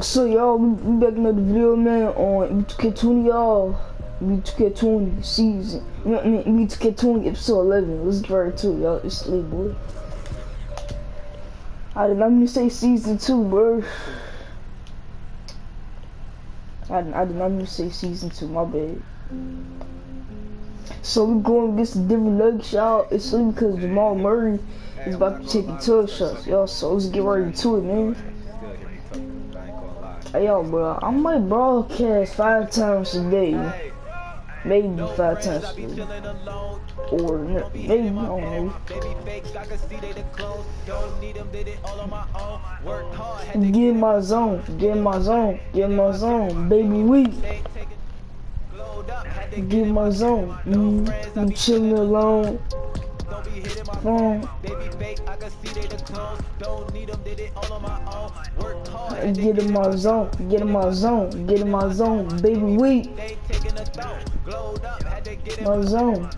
So y'all, we back another video, man, on E2K20, y'all. E2K20 season. E2K20 episode 11. Let's get right to it, y'all. It's late, boy. I did not mean to say season 2, bro. I did not mean to say season 2, my bad. So we're going against the Denver Nuggets, y'all. It's only because Jamal Murray is about to take 12 shots, y'all. So let's get right into it, man. Hey, yo, bro, I might broadcast 5 times a day. Maybe 5 times a day. Or maybe, I don't know. Get in my zone, get in my zone, get in my zone, baby, weak. Get in my zone, I'm chilling alone. Get in my zone, get in my zone, get in my zone, baby, weak. My zone.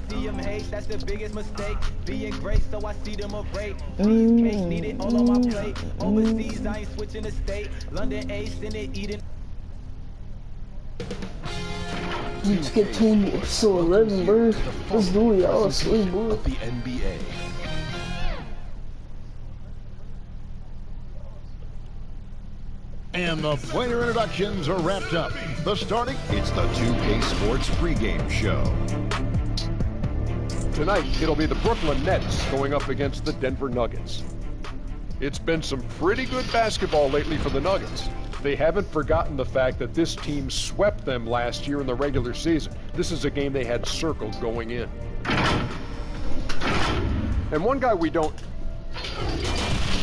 That's the biggest mistake. Being great, so I see them afraid. Need it all on my plate. Overseas, I ain't switching the state. London Ace in it, eating. Let's get to episode 11, bro. Let's do it, y'all. Sweet, bro. The NBA. And the player introductions are wrapped up. The starting, it's the 2K Sports pregame show. Tonight, it'll be the Brooklyn Nets going up against the Denver Nuggets. It's been some pretty good basketball lately for the Nuggets. They haven't forgotten the fact that this team swept them last year in the regular season. This is a game they had circled going in. And one guy we don't...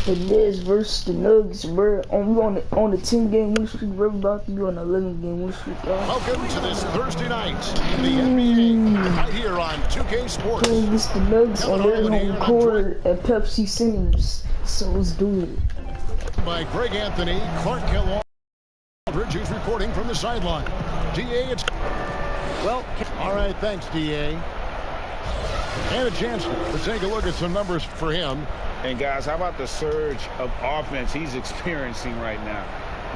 The Nets versus the Nuggets, bro. On the 10-game win streak, we're about to be on the 11-game win streak, y'all. Welcome to this Thursday night in the NBA, right here on 2K Sports. Against the Nuggets on their home court at Pepsi Centers. So let's do it. By Greg Anthony, Clark Hill, Aldridge is reporting from the sideline. DA, it's... Well, all right, thanks, DA. And a chance to take a look at some numbers for him. And guys, how about the surge of offense he's experiencing right now?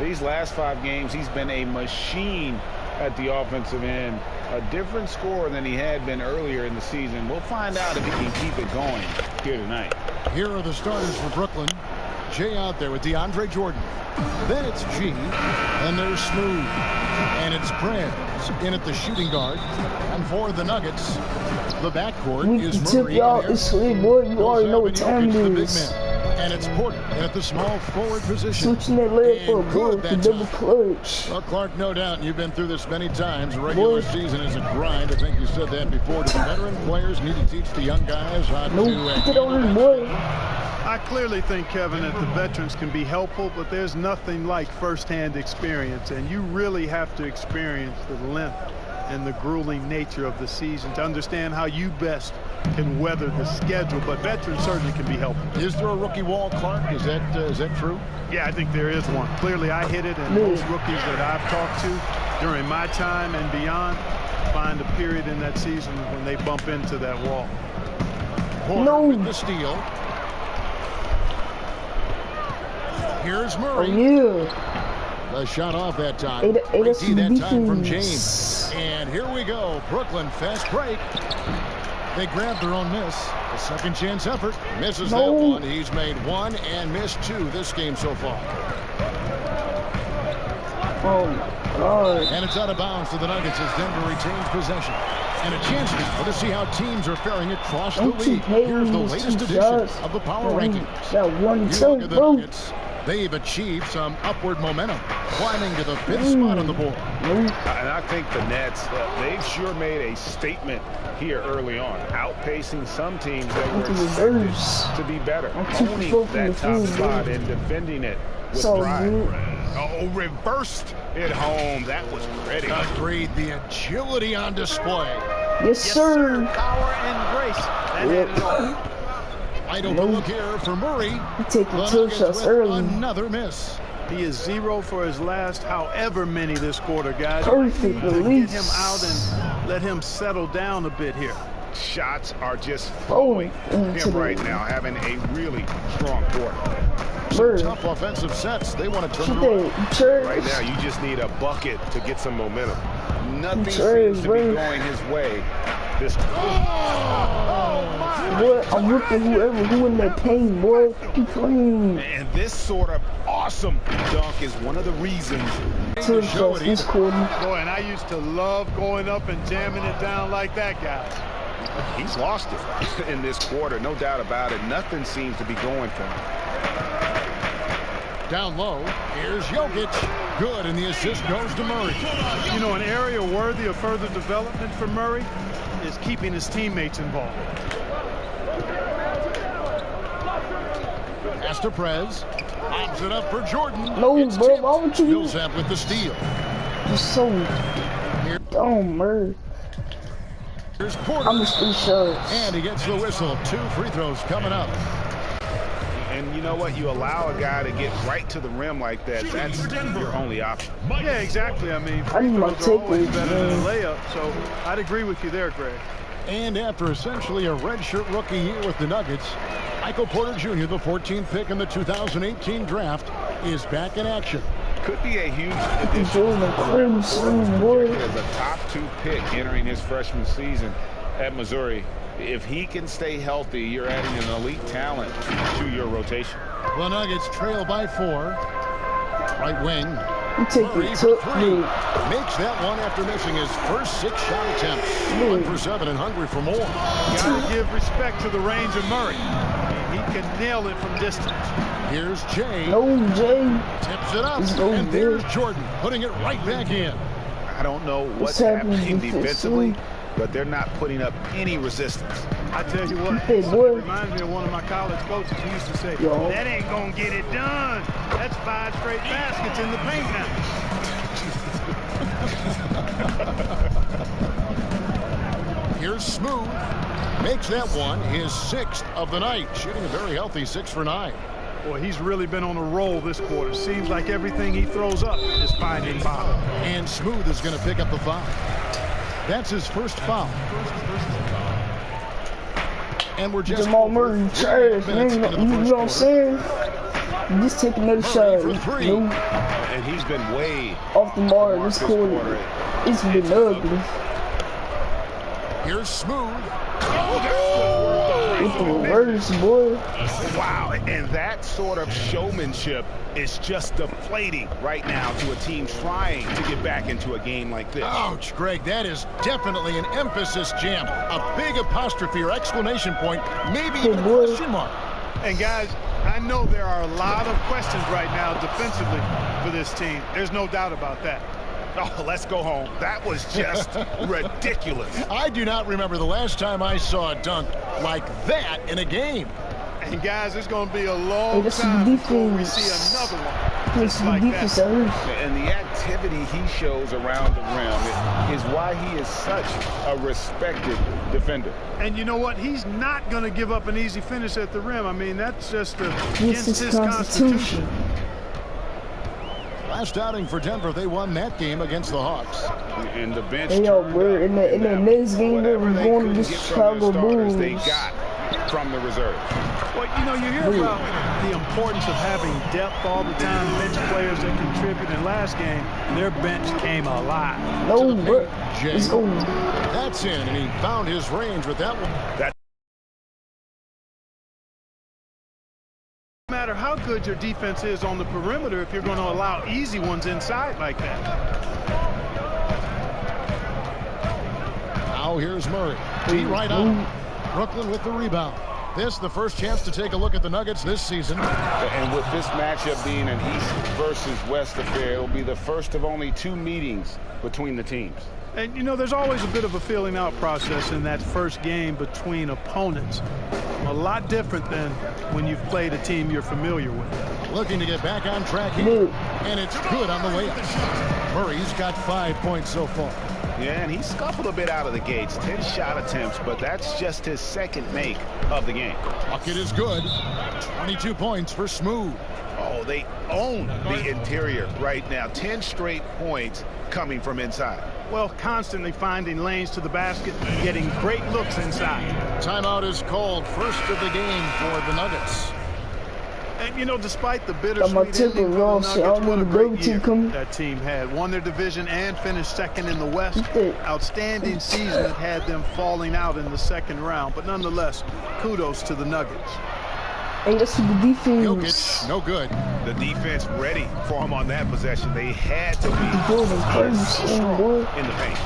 These last 5 games, he's been a machine at the offensive end. A different scorer than he had been earlier in the season. We'll find out if he can keep it going here tonight. Here are the starters for Brooklyn. Jay out there with DeAndre Jordan. Then it's G. And there's Smooth. And it's Prince in at the shooting guard. And for the Nuggets, the backcourt is Murray. Y'all, it's sweet, boy. You already know what time it is. And it's Porter at the small forward position. Switching that leg for a goal, the double clutch. Well, Clark, no doubt, you've been through this many times. Regular season is a grind. I think you said that before. The veteran players need to teach the young guys how to get on him, boy. I clearly think, Kevin, that the veterans can be helpful, but there's nothing like first-hand experience, and you really have to experience the length and the grueling nature of the season to understand how you best can weather the schedule, but veterans certainly can be helpful. Is there a rookie wall, Clark? Is that true? Yeah, I think there is one. Clearly, I hit it, and most rookies that I've talked to during my time and beyond find a period in that season when they bump into that wall. Porter with the steal. Here's Murray. Oh, yeah. The shot off that time. That time from James. And here we go. Brooklyn fast break. They grabbed their own miss. A second chance effort. Misses that one. He's made 1 and missed 2 this game so far. Oh my God. And it's out of bounds to the Nuggets as Denver retains possession. And a chance now to see how teams are faring across the league. Here's the latest edition of the Power Rankings. That one, look at the Nuggets. They've achieved some upward momentum, climbing to the 5th spot on the board. And I think the Nets, they've sure made a statement here early on, outpacing some teams that were expected to be better, owning that top spot and defending it with pride. Oh, reversed it home. That was pretty. Agreed. The agility on display. Yes, sir. Power and grace. That had it all. Idle look here for Murray. Taking 2 shots early. Another miss. He is 0 for his last however many this quarter, guys. Perfect to release. Get him out and let him settle down a bit here. shots are just flowing him right now, having a really strong quarter. Tough offensive sets. They want to turn it around. Right now, you just need a bucket to get some momentum. Nothing seems to be going his way this time. Boy, I'm whipping who in that paint, boy. Keep playing. And this sort of awesome dunk is one of the reasons. This quarter. Boy, and I used to love going up and jamming it down like that, guys. He's lost it in this quarter, no doubt about it. Nothing seems to be going for him. Down low, here's Jokic. Good, and the assist goes to Murray. You know, an area worthy of further development for Murray is keeping his teammates involved. Pass to Prez. Lobs it up for Jordan. No, it's bro, why would you? Millsap with the steal. You're so dumb, Murray. Here's Porter. I'm just too sure. And he gets the whistle. 2 free throws coming up. And you know what? You allow a guy to get right to the rim like that. That's your only option. Yeah, exactly. I mean, I need my free throws are always takeaways, better than a man. layup. So I'd agree with you there, Greg. And after essentially a redshirt rookie year with the Nuggets, Michael Porter Jr., the 14th pick in the 2018 draft, is back in action. Could be a huge addition Doing the crimson, boy. as a top 2 pick entering his freshman season at Missouri. If he can stay healthy, you're adding an elite talent to your rotation. The Nuggets trail by 4. Right wing. You take Murray the for took 3. me. Makes that one after missing his first 6 shot attempts. 1 for 7 and hungry for more. Gotta give respect to the range of Murray. He can nail it from distance. Here's Jay. No, Jay. Tips it up. It's no And there's good. Jordan putting it right back in. I don't know what's happening happening defensively? defensively, but they're not putting up any resistance. I tell you what, Hey, it boy. reminds me of one of my college coaches who used to say, Yo. that ain't gonna get it done. That's 5 straight baskets in the paint now. Here's Smooth. Makes that one his 6th of the night. Shooting a very healthy 6 for 9. Boy, he's really been on a roll this quarter. Seems like everything he throws up is finding bottom. And Smooth is going to pick up the foul. That's his first foul. And we're just Jamal Murray, trash, man. You know what I'm saying? Just take another shot. for 3. No, And he's been way off the mark this quarter. It's been ugly. Here's Smooth. It's the worst, boy. Wow, and that sort of showmanship is just deflating right now to a team trying to get back into a game like this. Ouch, Greg, that is definitely an emphasis jam. A big apostrophe or exclamation point, maybe even a boy. question mark. And guys, I know there are a lot of questions right now defensively for this team. There's no doubt about that. Oh, let's go home. That was just ridiculous. I do not remember the last time I saw a dunk like that in a game. And guys, it's going to be a long this is time before we defense. see another one. This is like defense. that. And the activity he shows around the rim is why he is such a respected defender. And you know what? He's not going to give up an easy finish at the rim. I mean, that's just This against is his Constitution. constitution. Last outing for Denver, they won that game against the Hawks. And the bench Hey, yo, turned we're up. in the And next game, we're whatever they going to couldn't the get from Chicago the starters, Bulls. they got from the reserves. Well, you know, you hear about the importance of having depth all the time, bench players that contribute. In last game, their bench came alive. No, bro. Jay. Let's go. That's in, and he found his range with that one. No matter how good your defense is on the perimeter, if you're going to allow easy ones inside like that. Now here's Murray. T right on. Brooklyn with the rebound. This the first chance to take a look at the Nuggets this season. And with this matchup being an East versus West affair, it'll be the first of only 2 meetings between the teams. And, you know, there's always a bit of a feeling out process in that first game between opponents. A lot different than when you've played a team you're familiar with. Looking to get back on track here. And it's good on the way up. Murray's got 5 points so far. Yeah, and he scuffled a bit out of the gates. 10 shot attempts, but that's just his second make of the game. Bucket is good. 22 points for Smooth. Oh, they own the interior right now. 10 straight points coming from inside. Well, constantly finding lanes to the basket, getting great looks inside. Timeout is called, first of the game for the Nuggets. And, you know, despite the bittersweet ending for the Nuggets, what a great year that team had. Won their division and finished second in the West. Outstanding season that had them falling out in the second round. But nonetheless, kudos to the Nuggets. Hey, that's the defense. Jokic, no good. The defense ready for him on that possession. They had to be strong in the paint.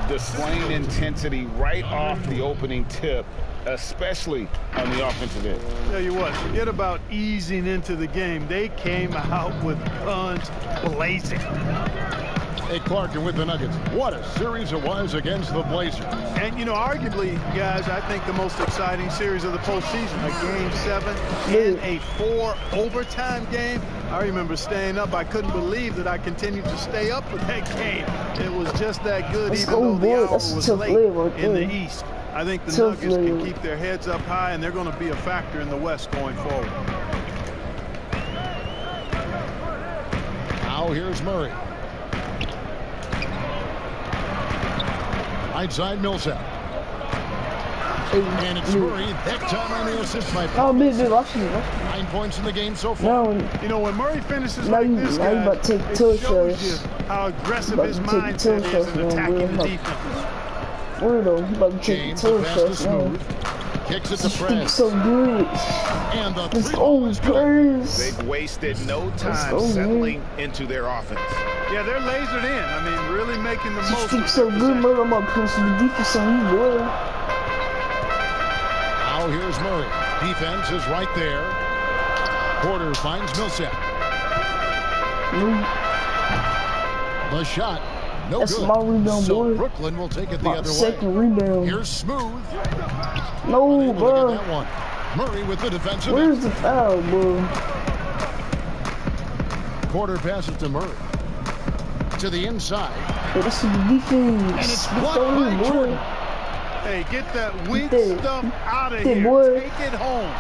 Displaying intensity right off the opening tip, especially on the offensive end. Tell you what, forget about easing into the game. They came out with guns blazing. Hey, Clark, and with the Nuggets, what a series it was against the Blazers. And, you know, arguably, guys, I think the most exciting series of the postseason, a Game 7 and a 4 overtime game. I remember staying up. I couldn't believe that I continued to stay up for that game. It was just that good, even though the hour was late in the East. I think the Nuggets can keep their heads up high, and they're going to be a factor in the West going forward. Now here's Murray. Right side, Millsap. And it's Murray. That time on the assist by Paul. 9 points in the game so far. You know, when Murray finishes like this, guys, it shows you how aggressive his mindset is in attacking the defense. James, the pass to Smooth. Kicks it to Prez. So good. And the three is good. They've wasted no time settling into their offense. Yeah, they're lasered in. I mean, really making the most of so good, Murray. I'm going to put some defense on you, boy. Now here's Murray. Defense is right there. Porter finds Millsap. The shot. No That's good. My rebound, so boy. Brooklyn will take it the other Second way. Rebound. Here's Smooth. No, bro. That one. Murray with the defensive. Where's the foul, bro? Porter passes to Murray. To the inside. Hey, that's the defense. And it's blocked by Jordan. Hey, get that weak stuff out of here. Boy. Take it home.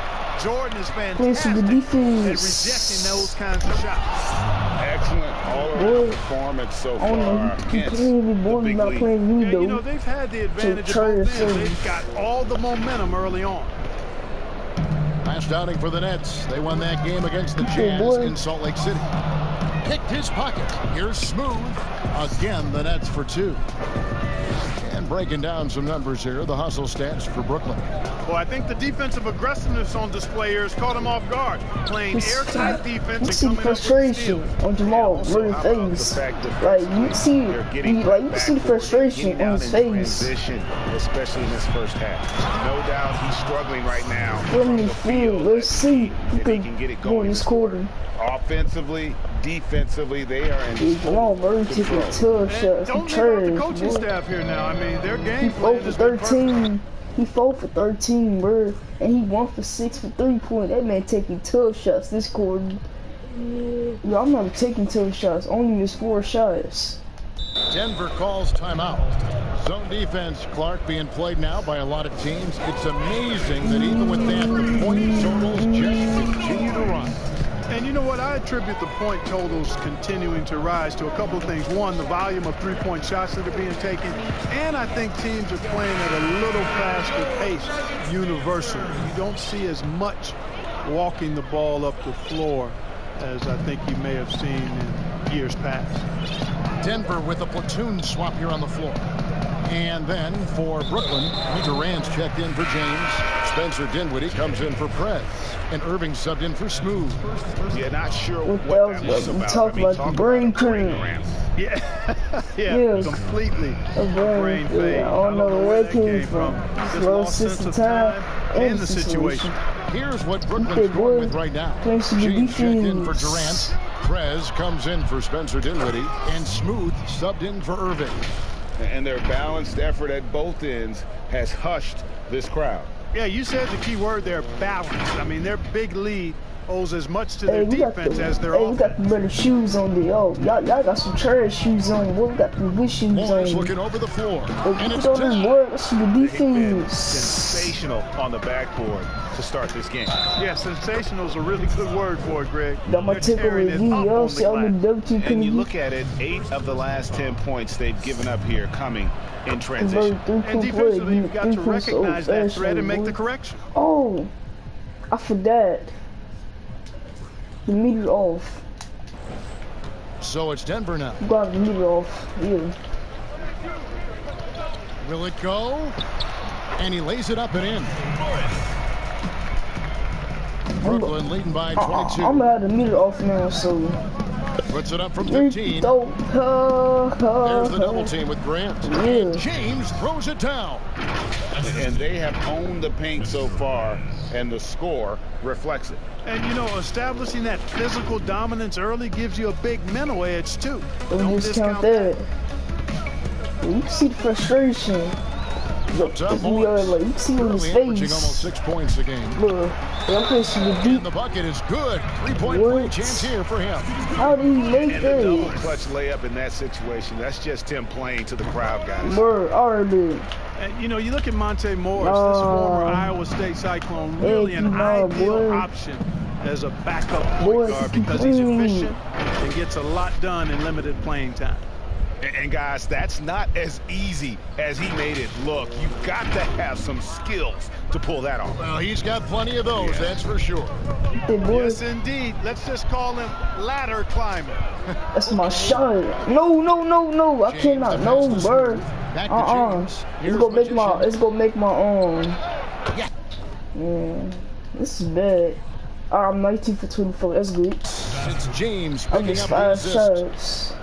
Jordan is fantastic Plays for the at defense. rejecting those kinds of shots. Excellent all-around performance so far. Hence, the big lead. Yeah, you know, they've had the advantage of both ends. They've got all the momentum early on. Last outing for the Nets. They won that game against the Jazz in Salt Lake City. Picked his pocket. Here's Smooth. Again, the Nets for 2. And breaking down some numbers here, the hustle stats for Brooklyn. Well, I think the defensive aggressiveness on display here has caught him off guard. Playing airtight defense and coming up with steals. On Jamal Murray's face. Like, you see the frustration on his face. Especially in this first half. No doubt he's struggling right now. From the field, let's see if he can get it going this quarter. Offensively, defensively, they are in Jamal Murray taking tough shots. Don't leave out the coaching staff here now. I mean, their game plan is 13. He 4 for 13, bro, and he 1 for 6 for 3-point. That man taking tough shots this quarter. Yo, I'm not taking tough shots. Only missed 4 shots. Denver calls timeout. Zone defense, Clark, being played now by a lot of teams. It's amazing that even with that, the point totals just continue to rise. And you know what? I attribute the point totals continuing to rise to a couple of things. One, the volume of three-point shots that are being taken. And I think teams are playing at a little faster pace universally. You don't see as much walking the ball up the floor as I think you may have seen in years past. Denver with a platoon swap here on the floor. And then for Brooklyn, Durant's checked in for James. Spencer Dinwiddie comes in for Prez. And Irving subbed in for Smooth. Yeah, not sure what that was about. Talk about the brain cream. Yeah, completely. Brain fade. I don't know where that came from. Slow sense of time and the situation. Here's what Brooklyn's going with right now. James checked in for Durant. Prez comes in for Spencer Dinwiddie. And Smooth subbed in for Irving. And their balanced effort at both ends has hushed this crowd. Yeah, you said the key word there, balance. I mean, their big lead owes as much to their defense as their offense. We got the better shoes on there. Oh, y'all got some trash shoes on. Boy, we got the good shoes Morris on. looking over the floor. And it's that's the defense. Sensational on the backboard to start this game. Yeah, sensational is a really good word for it, Greg. Got my tickle review, yo. See all the double And you look at it, 8 of the last 10 points they've given up here coming in transition. And defensively, you've got to recognize that threat and make the correction. Oh, I forgot. The meter off. So it's Denver now. Got the meter off. Yeah. Will it go? And he lays it up and in. Brooklyn leading by 22. I'm gonna have the meter off now, so. Puts it up from 15. There's the double team with Grant. Yeah. And James throws it down. And they have owned the paint so far, and the score reflects it. And, you know, establishing that physical dominance early gives you a big mental edge, too. Don't discount that. You can see the frustration. Like, you can see on his face. Averaging almost 6 points a game. Look, and the bucket is good. 3-point play chance here for him. How did he make that? that? Double clutch layup in that situation. That's just him playing to the crowd, guys. Bro, already. And, you know, you look at Monte Morris, this former Iowa State Cyclone, really an ideal option as a backup point guard because he's efficient and gets a lot done in limited playing time. And guys, that's not as easy as he made it look. You've got to have some skills to pull that off. Well, he's got plenty of those, that's for sure. Yes, indeed. Let's just call him ladder climber. That's my shot. No. I cannot. No, bro. It's gonna make my Yeah. This is bad. I'm 19 for 24. That's good. It's James I picking missed up 5 the shots.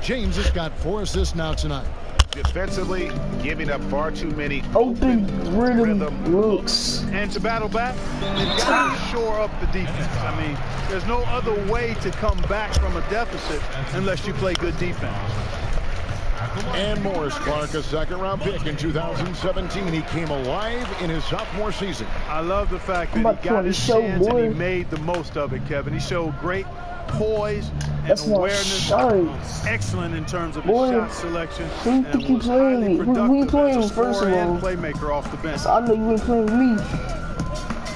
James has got 4 assists now tonight. Defensively, giving up far too many open rhythm looks. And to battle back, they've got to shore up the defense. I mean, there's no other way to come back from a deficit unless you play good defense. And Morris Clark, a second-round pick in 2017. He came alive in his sophomore season. I love the fact that he got his chance and he made the most of it, Kevin. He showed great poise and awareness. Excellent in terms of his shot selection. Who you playing? Who you playing, first of all? Playmaker off the bench. I know you ain't playing with me.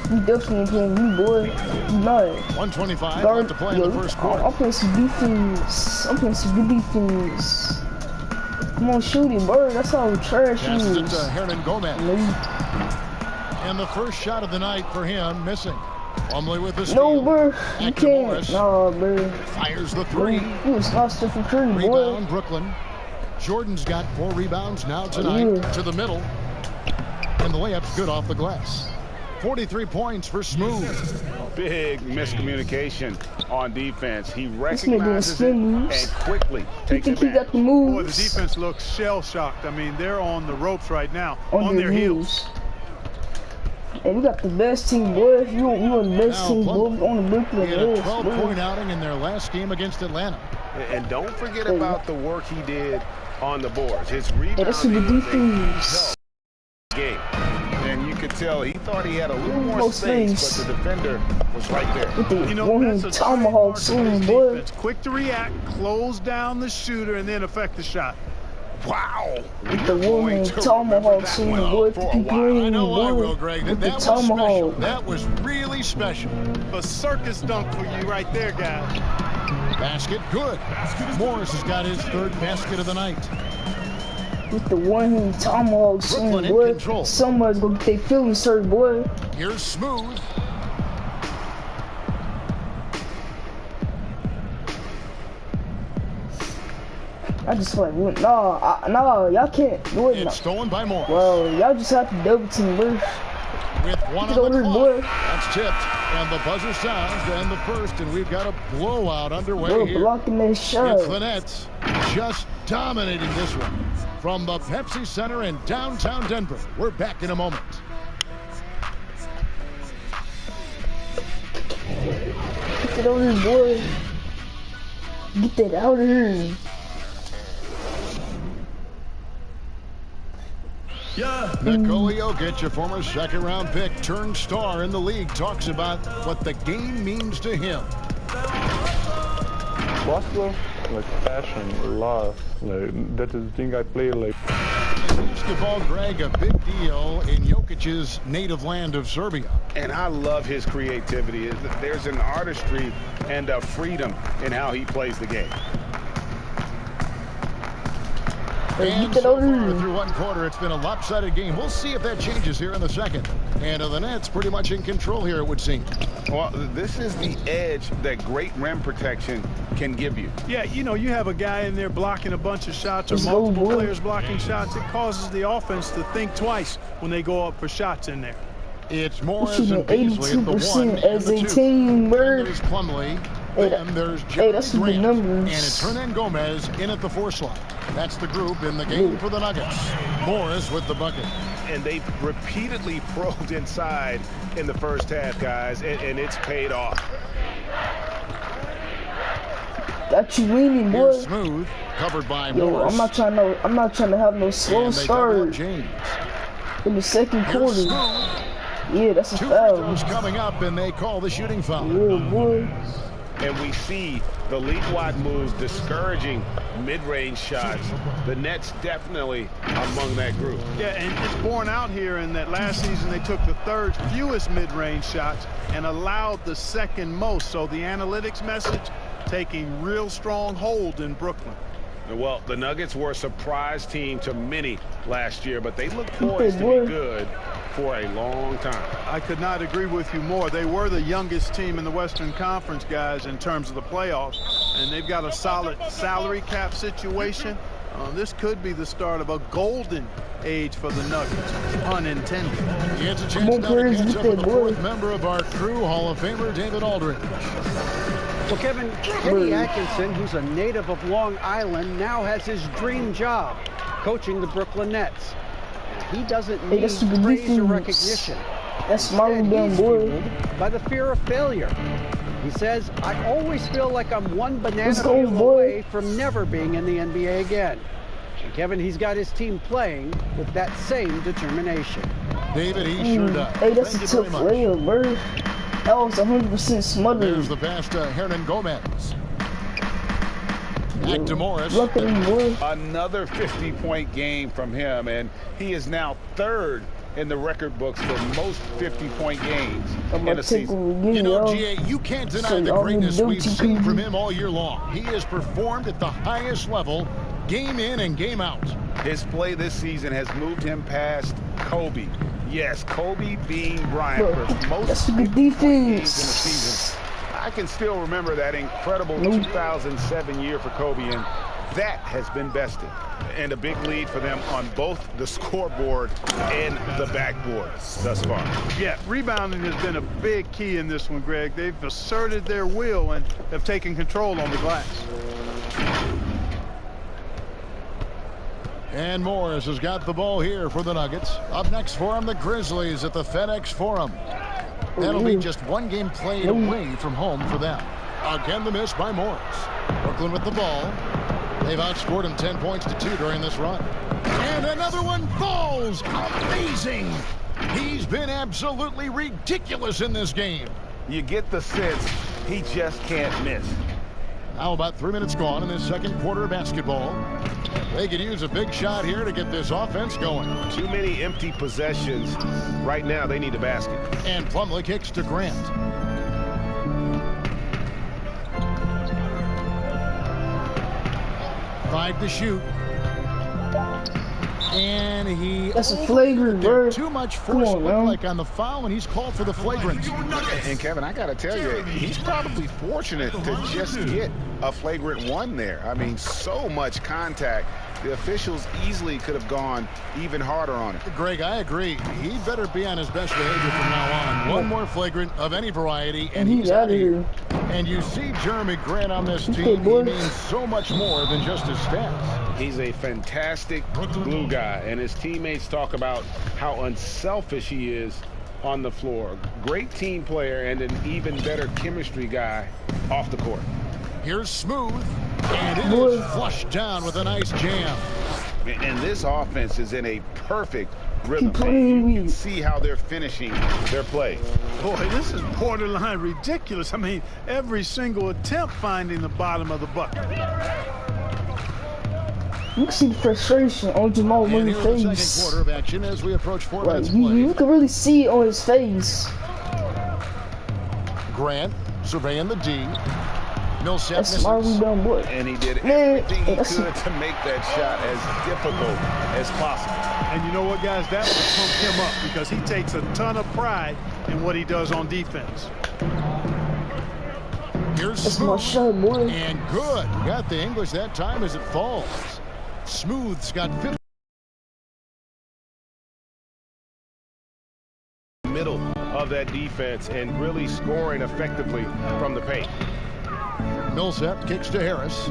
You definitely ain't playing with me, boy. You not. 125 left to play in the first quarter. I'm playing some defense. I'm playing some good defense. Come on, shoot him, bro. That's how trash he is. It's Hernan Gomez. And the first shot of the night for him, missing. Plumlee with the steal. No, bro. You can't. No, bro. Fires the 3. He was lost for 3, boy. Rebound, Brooklyn. Jordan's got 4 rebounds now tonight to the middle. And the layup's good off the glass. 43 points for Smooth. Big miscommunication on defense. He recognizes it and quickly takes it back. Boy, the defense looks shell-shocked. I mean, they're on the ropes right now, on their heels. And we got the best team, boy. You on the best team, boy. On the Brooklyn. He had a 12-point outing in their last game against Atlanta. And don't forget about the work he did on the boards. His rebounding that's the defense. Game. And you could tell he thought he had a little more space, but the defender was right there. You know, that's a tomahawk swing, boy. Quick to react, close down the shooter, and then affect the shot. Wow! With the woman tomahawk swing, boy. I know I will, Greg. That was special. That was really special. A circus dunk for you right there, guys. Basket, good. Morris has got his 3rd basket of the night. With the one-hand tomahawk swing, boy. Somebody's gonna get their feelings hurt, boy. Here's Smooth. I just like, no, y'all can't do it. It's stolen by Morris. Well, y'all just have to double team, boy. With 1 on the clock, that's tipped, and the buzzer sounds, and the first, and we've got a blowout underway here. Blocking that shot. It's the Nets just dominating this one from the Pepsi Center in downtown Denver. We're back in a moment. Get it over here, boy. Get that out of here. Yeah. Nikola Jokic, a former second-round pick, turned star in the league, talks about what the game means to him. Basketball, like passion, love, like that is the thing I play like. Basketball, Greg, a big deal in Jokic's native land of Serbia. And I love his creativity. There's an artistry and a freedom in how he plays the game. And so far through one quarter, it's been a lopsided game. We'll see if that changes here in the second. And the Nets pretty much in control here, it would seem. Well, this is the edge that great rim protection can give you. Yeah, you know, you have a guy in there blocking a bunch of shots or multiple players blocking shots. It causes the offense to think twice when they go up for shots in there. It's Morris and Beasley at the 1 and as the a 2. team, There's Plumlee. Then there's Jeremy that's some good Grant. numbers. And it's Hernan Gomez in at the 4 slot. That's the group in the game for the Nuggets. Morris with the bucket. And they repeatedly probed inside in the first half, guys, and it's paid off. Got you leaning, boy. Here's Smooth, covered by Morris. I'm not trying to have no slow start James. in the second quarter. Smooth. Yeah, that's a 2 foul. free throws coming up, and they call the shooting foul. Yeah, boy. And we see the league-wide moves discouraging mid-range shots. The Nets definitely among that group. Yeah, and it's borne out here in that last season they took the third fewest mid-range shots and allowed the second most. So the analytics message taking real strong hold in Brooklyn. Well, the Nuggets were a surprise team to many last year, but they look poised to be good for a long time. I could not agree with you more. They were the youngest team in the Western Conference, guys, in terms of the playoffs, and they've got a solid salary cap situation. This could be the start of a golden age for the Nuggets, unintended. He has a chance now to catch up with the 4th member of our crew, Hall of Famer David Aldridge. Well, Kevin, Kenny Atkinson, who's a native of Long Island, now has his dream job, coaching the Brooklyn Nets. He doesn't need praise or recognition. That's smart damn boy. By the fear of failure. He says, I always feel like I'm one banana go, peel away from never being in the NBA again. And Kevin, he's got his team playing with that same determination. David, he sure does. Hey, that's a tough layup, bro. That was 100% smothered. There's the pass to Hernan Gomez. Back to Morris. Another 50-point game from him, and he is now 3rd in the record books for most 50-point games in a season. You know, GA, you can't deny the greatness we've seen from him all year long. He has performed at the highest level, game in and game out. His play this season has moved him past Kobe. Yes, Kobe being Bryant for most good defense in the season. I can still remember that incredible 2007 year for Kobe, and that has been bested. And a big lead for them on both the scoreboard and the backboard thus far. Yeah, rebounding has been a big key in this one, Greg. They've asserted their will and have taken control on the glass. And Morris has got the ball here for the Nuggets. Up next for them, the Grizzlies at the FedEx Forum. That'll be just one game played away from home for them. Again, the miss by Morris. Brooklyn with the ball. They've outscored him 10 points to 2 during this run. And another one falls. Amazing. He's been absolutely ridiculous in this game. You get the sense he just can't miss. Now about 3 minutes gone in this second quarter of basketball. They could use a big shot here to get this offense going. Too many empty possessions. Right now, they need a basket. And Plumlee kicks to Grant. Five to shoot. And he that's a flagrant, bro. Too much force like on the foul, and he's called for the flagrant. And Kevin, I got to tell you, he's probably fortunate to just get a flagrant 1 there. I mean, so much contact. The officials easily could have gone even harder on it. Greg, I agree. He better be on his best behavior from now on. One more flagrant of any variety, and he's out of here. And you see Jeremy Grant on this team. He means so much more than just his stats. He's a fantastic glue guy, and his teammates talk about how unselfish he is on the floor. Great team player and an even better chemistry guy off the court. Here's Smooth, and it is flushed down with a nice jam. And this offense is in a perfect rhythm. You can see how they're finishing their play. Boy, this is borderline ridiculous. I mean, every single attempt finding the bottom of the bucket. You can see the frustration on Jamal Murray's face. The second quarter of action as we approach 4 minutes play. You can really see it on his face. Grant surveying the D. Millsap misses. And he did everything he could to make that shot as difficult as possible. And you know what, guys? That will pump him up because he takes a ton of pride in what he does on defense. Here's Smooth. And good. Got the English that time as it falls. Smooth's got 50. Middle of that defense and really scoring effectively from the paint. Millsap kicks to Harris.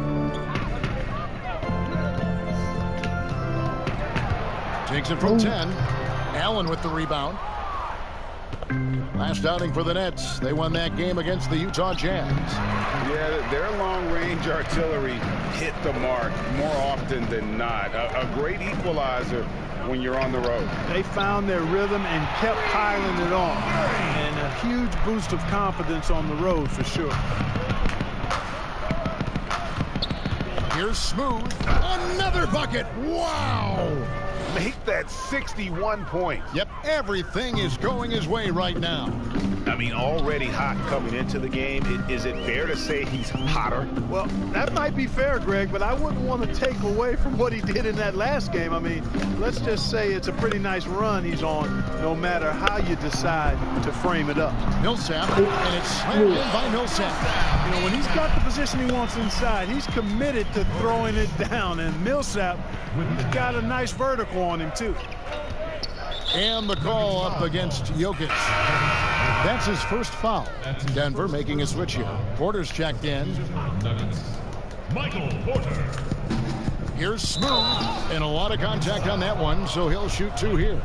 Takes it from 10. Allen with the rebound. Last outing for the Nets. They won that game against the Utah Jazz. Yeah, their long-range artillery hit the mark more often than not. A great equalizer when you're on the road. They found their rhythm and kept piling it on. And a huge boost of confidence on the road for sure. Here's Smooth. Another bucket. Wow. Make that 61 points. Yep, everything is going his way right now. I mean, already hot coming into the game. Is it fair to say he's hotter? Well, that might be fair, Greg, but I wouldn't want to take away from what he did in that last game. I mean, let's just say it's a pretty nice run he's on, no matter how you decide to frame it up. Millsap, and it's slammed in by Millsap. You know, when he's got the position he wants inside, he's committed to throwing it down, and Millsap, he's got a nice vertical on him, too. And the call up against Jokic. That's his first foul. Denver making a switch here. Porter's checked in. Michael Porter. Here's Smooth. And a lot of contact on that one, so he'll shoot 2 here.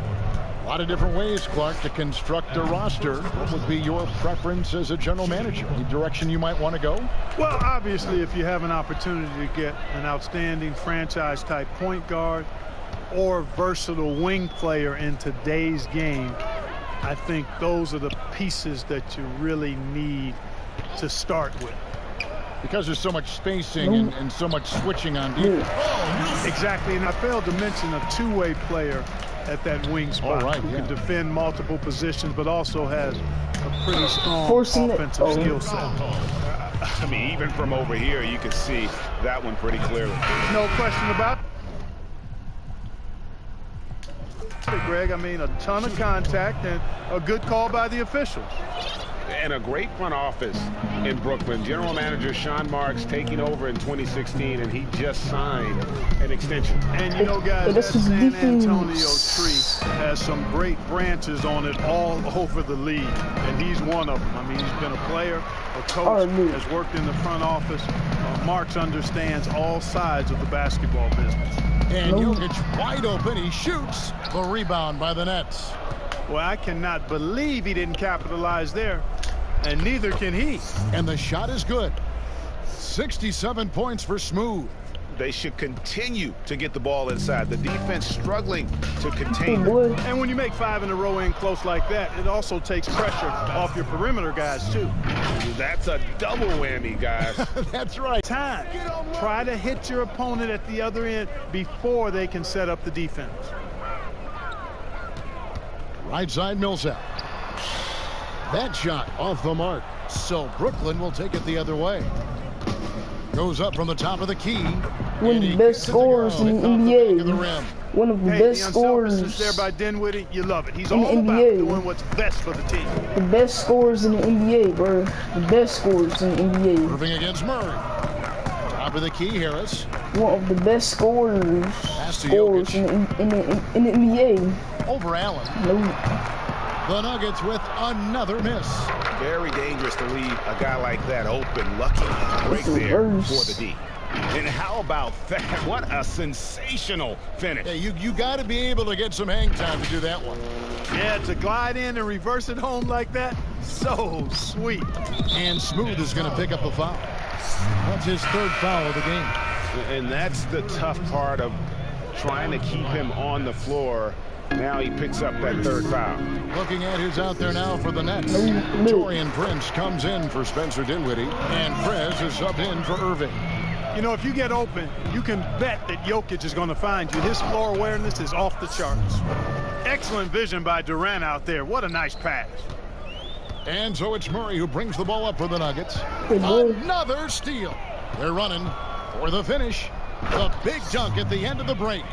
A lot of different ways, Clark, to construct a roster. What would be your preference as a general manager? Any direction you might want to go? Well, obviously, if you have an opportunity to get an outstanding franchise-type point guard or versatile wing player in today's game, I think those are the pieces that you really need to start with. Because there's so much spacing and so much switching on defense. Exactly, and I failed to mention a two-way player at that wing spot who can defend multiple positions, but also has a pretty strong offensive skill set. I mean, even from over here, you can see that one pretty clearly. No question about it. Greg, I mean, a ton of contact and a good call by the officials. And a great front office in Brooklyn. General manager Sean Marks taking over in 2016, and he just signed an extension. And you know, guys, that San Antonio tree has some great branches on it all over the league, and he's one of them. I mean, he's been a player, a coach, has worked in the front office. Marks understands all sides of the basketball business. And Jokic wide open. He shoots. The rebound by the Nets. Well, I cannot believe he didn't capitalize there, and neither can he. And the shot is good. 67 points for Smooth. They should continue to get the ball inside. The defense struggling to contain them. And when you make 5 in a row in close like that, it also takes pressure off your perimeter guys, too. That's a double whammy, guys. That's right. Time. Try to hit your opponent at the other end before they can set up the defense. Right side Millsap. That shot off the mark. So Brooklyn will take it the other way. Goes up from the top of the key. One of the best scorers in the NBA. One of the best scorers. There by Dinwiddie, you love it. He's all about doing what's best for the team. The best scorers in the NBA, bro. The best scorers in the NBA. Moving against Murray. Top of the key, Harris. One of the best scorers in the NBA. Over Allen. The Nuggets with another miss. Very dangerous to leave a guy like that open. Lucky break there for the D. And how about that? What a sensational finish. Yeah, you got to be able to get some hang time to do that one. Yeah, to glide in and reverse it home like that, so sweet. And Smooth is going to pick up a foul. That's his 3rd foul of the game. And that's the tough part of trying to keep him on the floor Now he picks up that third foul. Looking at who's out there now for the Nets. Taurean Prince comes in for Spencer Dinwiddie, and Prez is subbed in for Irving. You know, if you get open, you can bet that Jokic is going to find you. His floor awareness is off the charts. Excellent vision by Durant out there. What a nice pass. And so it's Murray who brings the ball up for the Nuggets. Another steal. They're running for the finish. The big dunk at the end of the break.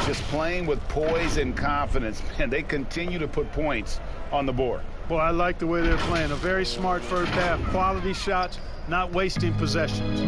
Just playing with poise and confidence, and they continue to put points on the board. Boy, I like the way they're playing. A very smart first half. Quality shots, not wasting possessions.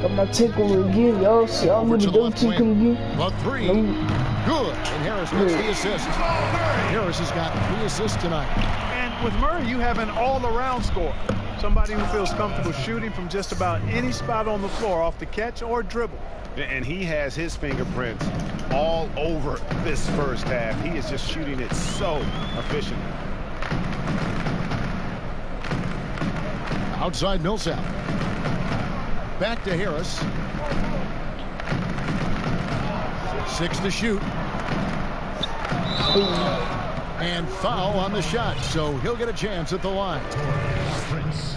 Got my takeover again, y'all. See, I'm going to go to come again. The three. Good. And Harris gets the assist. Harris has got 3 assists tonight. And with Murray, you have an all-around scorer. Somebody who feels comfortable shooting from just about any spot on the floor, off the catch or dribble. And he has his fingerprints all over this first half. He is just shooting it so efficiently. Outside Millsap. Back to Harris. 6 to shoot. And foul on the shot, so he'll get a chance at the line.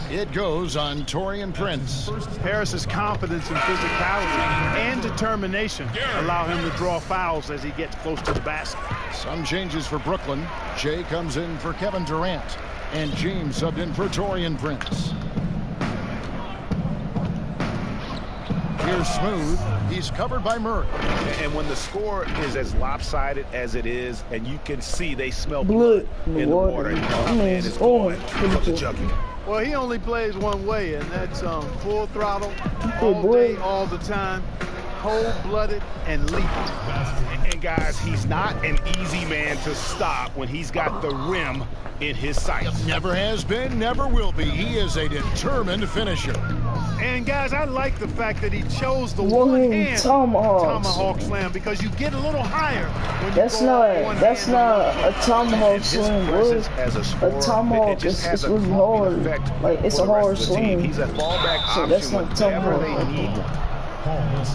It goes on Taurean Prince. Harris's confidence and physicality and determination allow him to draw fouls as he gets close to the basket. Some changes for Brooklyn. Jay comes in for Kevin Durant, and James subbed in for Taurean Prince. Here's Smooth. He's covered by Murray. And when the score is as lopsided as it is, and you can see they smell blood in the water, man is going for the jugular. Well, he only plays one way, and that's full throttle, all day, all the time, cold-blooded and lethal. And guys, he's not an easy man to stop when he's got the rim in his sights. Never has been, never will be. He is a determined finisher. And guys, I like the fact that he chose the one-hand tomahawk slam, because you get a little higher when that's not a tomahawk slam, bro. A tomahawk is really hard. Like, it's a hard slam. He's a fallback option. So that's not tomahawk.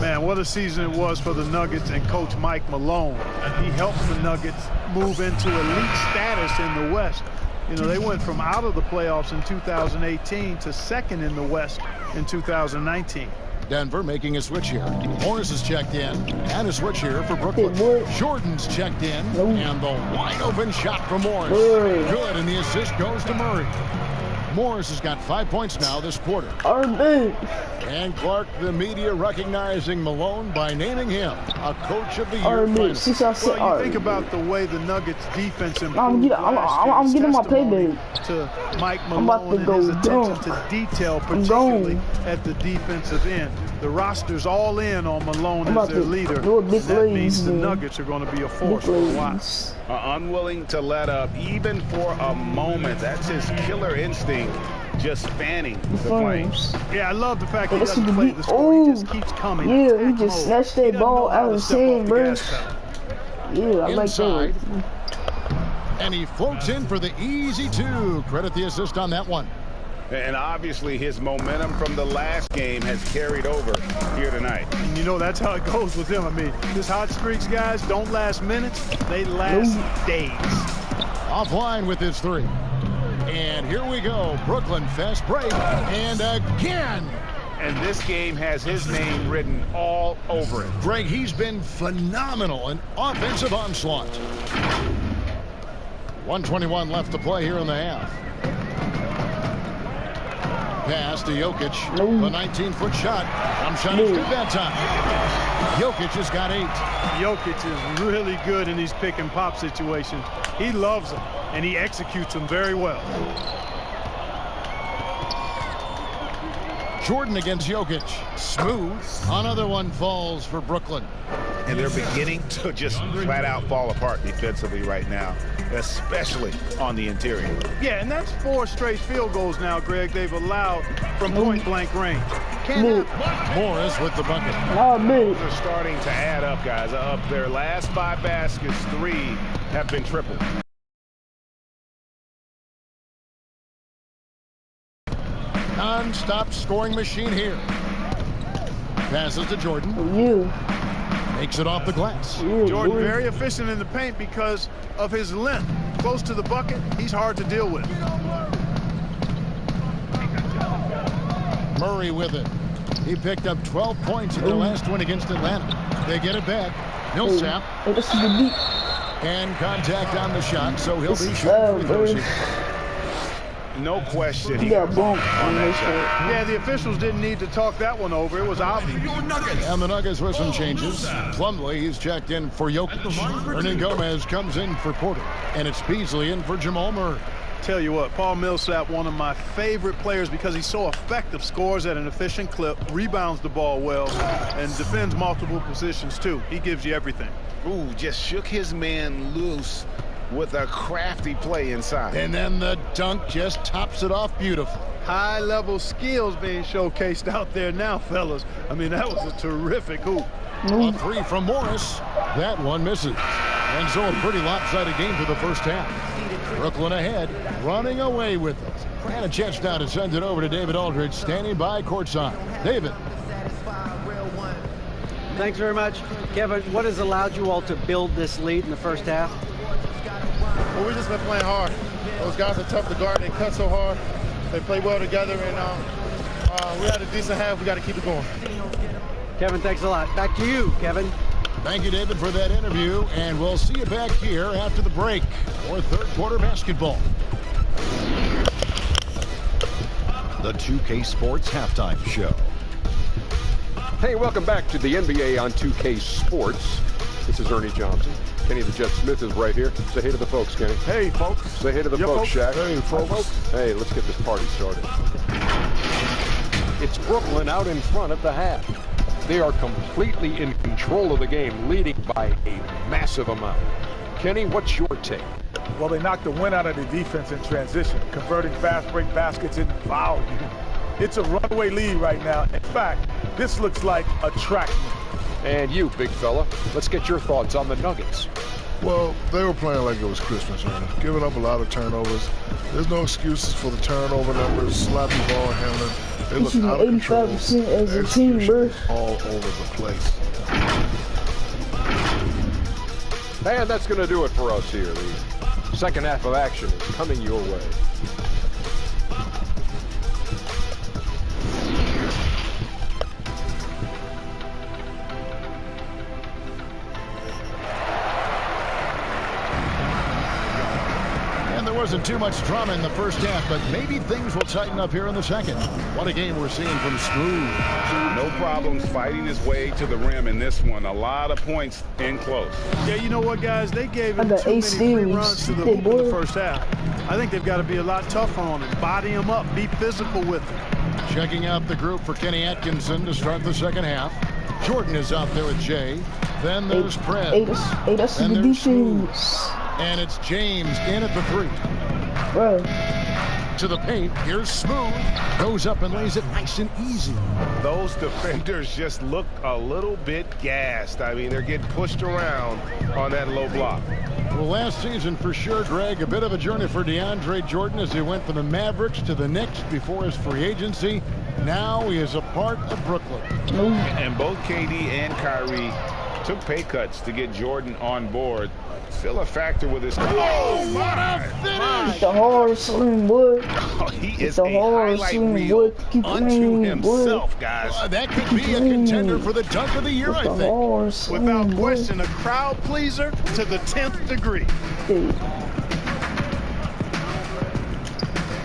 Man, what a season it was for the Nuggets and Coach Mike Malone. He helped the Nuggets move into elite status in the West. You know, they went from out of the playoffs in 2018 to second in the West in 2019. Denver making a switch here. Morris is checked in, and a switch here for Brooklyn. Jordan's checked in, and the wide open shot from Morris. Good, and the assist goes to Murray. Morris has got 5 points now this quarter. And Clark, the media recognizing Malone by naming him a Coach of the Year. Well, you think about the way the Nuggets defense improved. I'm getting my payback. To Mike Malone and his attention to detail, particularly at the defensive end. The roster's all in on Malone as their leader. That means the Nuggets are going to be a force for a while. Unwilling to let up even for a moment. That's his killer instinct, just fanning the flames. Yeah, I love the fact he doesn't play the score. He just keeps coming. Yeah, he just snatched that ball out of his hand, bro. Yeah, I like that. And he floats in for the easy 2. Credit the assist on that one. And obviously his momentum from the last game has carried over here tonight. And you know, that's how it goes with him. I mean, his hot streaks, guys, don't last minutes. They last days. Offline with his 3. And here we go. Brooklyn fast break. And again. And this game has his name written all over it. Greg, he's been phenomenal in offensive onslaught. 1:21 left to play here in the half. Pass to Jokic. The 19-foot shot. Shot is good that time. Jokic has got 8. Jokic is really good in these pick and pop situations. He loves them, and he executes them very well. Jordan against Jokic. Smooth. Another one falls for Brooklyn. And they're beginning to just flat out fall apart defensively right now, especially on the interior. Yeah, and that's 4 straight field goals now, Greg, they've allowed from point-blank range. Morris with the bucket. They're starting to add up, guys. Up their last 5 baskets, 3 have been tripled. Non-stop scoring machine here. Passes to Jordan. Makes it off the glass. Jordan very efficient in the paint because of his length. Close to the bucket, he's hard to deal with. Murray with it. He picked up 12 points in their last one against Atlanta. They get it back. Millsap. And contact on the shot, so he'll be shooting free throws here. No question. He got bumped on that shot. Yeah, the officials didn't need to talk that one over. It was obvious. And the Nuggets with some changes. Plumlee, he's checked in for Jokic. Hernan Gomez comes in for Porter. And it's Beasley in for Jamal Murray. Tell you what, Paul Millsap, one of my favorite players because he's so effective, scores at an efficient clip, rebounds the ball well, and defends multiple positions too. He gives you everything. Ooh, just shook his man loose with a crafty play inside. And then the dunk just tops it off beautiful. High-level skills being showcased out there now, fellas. I mean, that was a terrific hoop. A three from Morris. That one misses. And so a pretty lopsided game for the first half. Brooklyn ahead, running away with it. And a chance now to send it over to David Aldridge, standing by courtside. David. Thanks very much. Kevin, what has allowed you all to build this lead in the first half? Well, we've just been playing hard. Those guys are tough to guard. They cut so hard. They play well together, and we had a decent half. We got to keep it going. Kevin, thanks a lot. Back to you, Kevin. Thank you, David, for that interview, and we'll see you back here after the break for third quarter basketball. The 2K Sports Halftime Show. Hey, welcome back to the NBA on 2K Sports. This is Ernie Johnson. Kenny the Jet Smith is right here. Say hey to the folks, Kenny. Hey, folks. Say hey to the folks, Shaq. Hey, folks. Hey, let's get this party started. It's Brooklyn out in front at the half. They are completely in control of the game, leading by a massive amount. Kenny, what's your take? Well, they knocked the wind out of the defense in transition, converting fast break baskets in volume. It's a runaway lead right now. In fact, this looks like a track meet. And you, big fella, let's get your thoughts on the Nuggets. Well, they were playing like it was Christmas, man. Giving up a lot of turnovers. There's no excuses for the turnover numbers, sloppy ball handling. They look out of control. 85% as a team, bro. All over the place. And that's going to do it for us here. The second half of action is coming your way. Wasn't too much drama in the first half, but maybe things will tighten up here in the second. What a game we're seeing from Smooth. No problems fighting his way to the rim in this one. A lot of points in close. Yeah, you know what, guys? They gave him too many free runs to the hoop in the first half. I think they've got to be a lot tougher on him. Body him up. Be physical with him. Checking out the group for Kenny Atkinson to start the second half. Jordan is out there with Jay. Then there's Fred. Then there's Smooth. And it's James in at the three. Bro. To the paint. Here's Smooth. Goes up and lays it nice and easy. Those defenders just look a little bit gassed. I mean, they're getting pushed around on that low block. Well, last season for sure, Greg, a bit of a journey for DeAndre Jordan as he went from the Mavericks to the Knicks before his free agency. Now he is a part of Brooklyn. And both KD and Kyrie took pay cuts to get Jordan on board. Still a factor with his. Oh, what a finish! The hard swing, boy. Oh, he is a highlight reel unto himself, guys. That could be a contender for the dunk of the year, I think. Without question, a crowd pleaser to the 10th degree.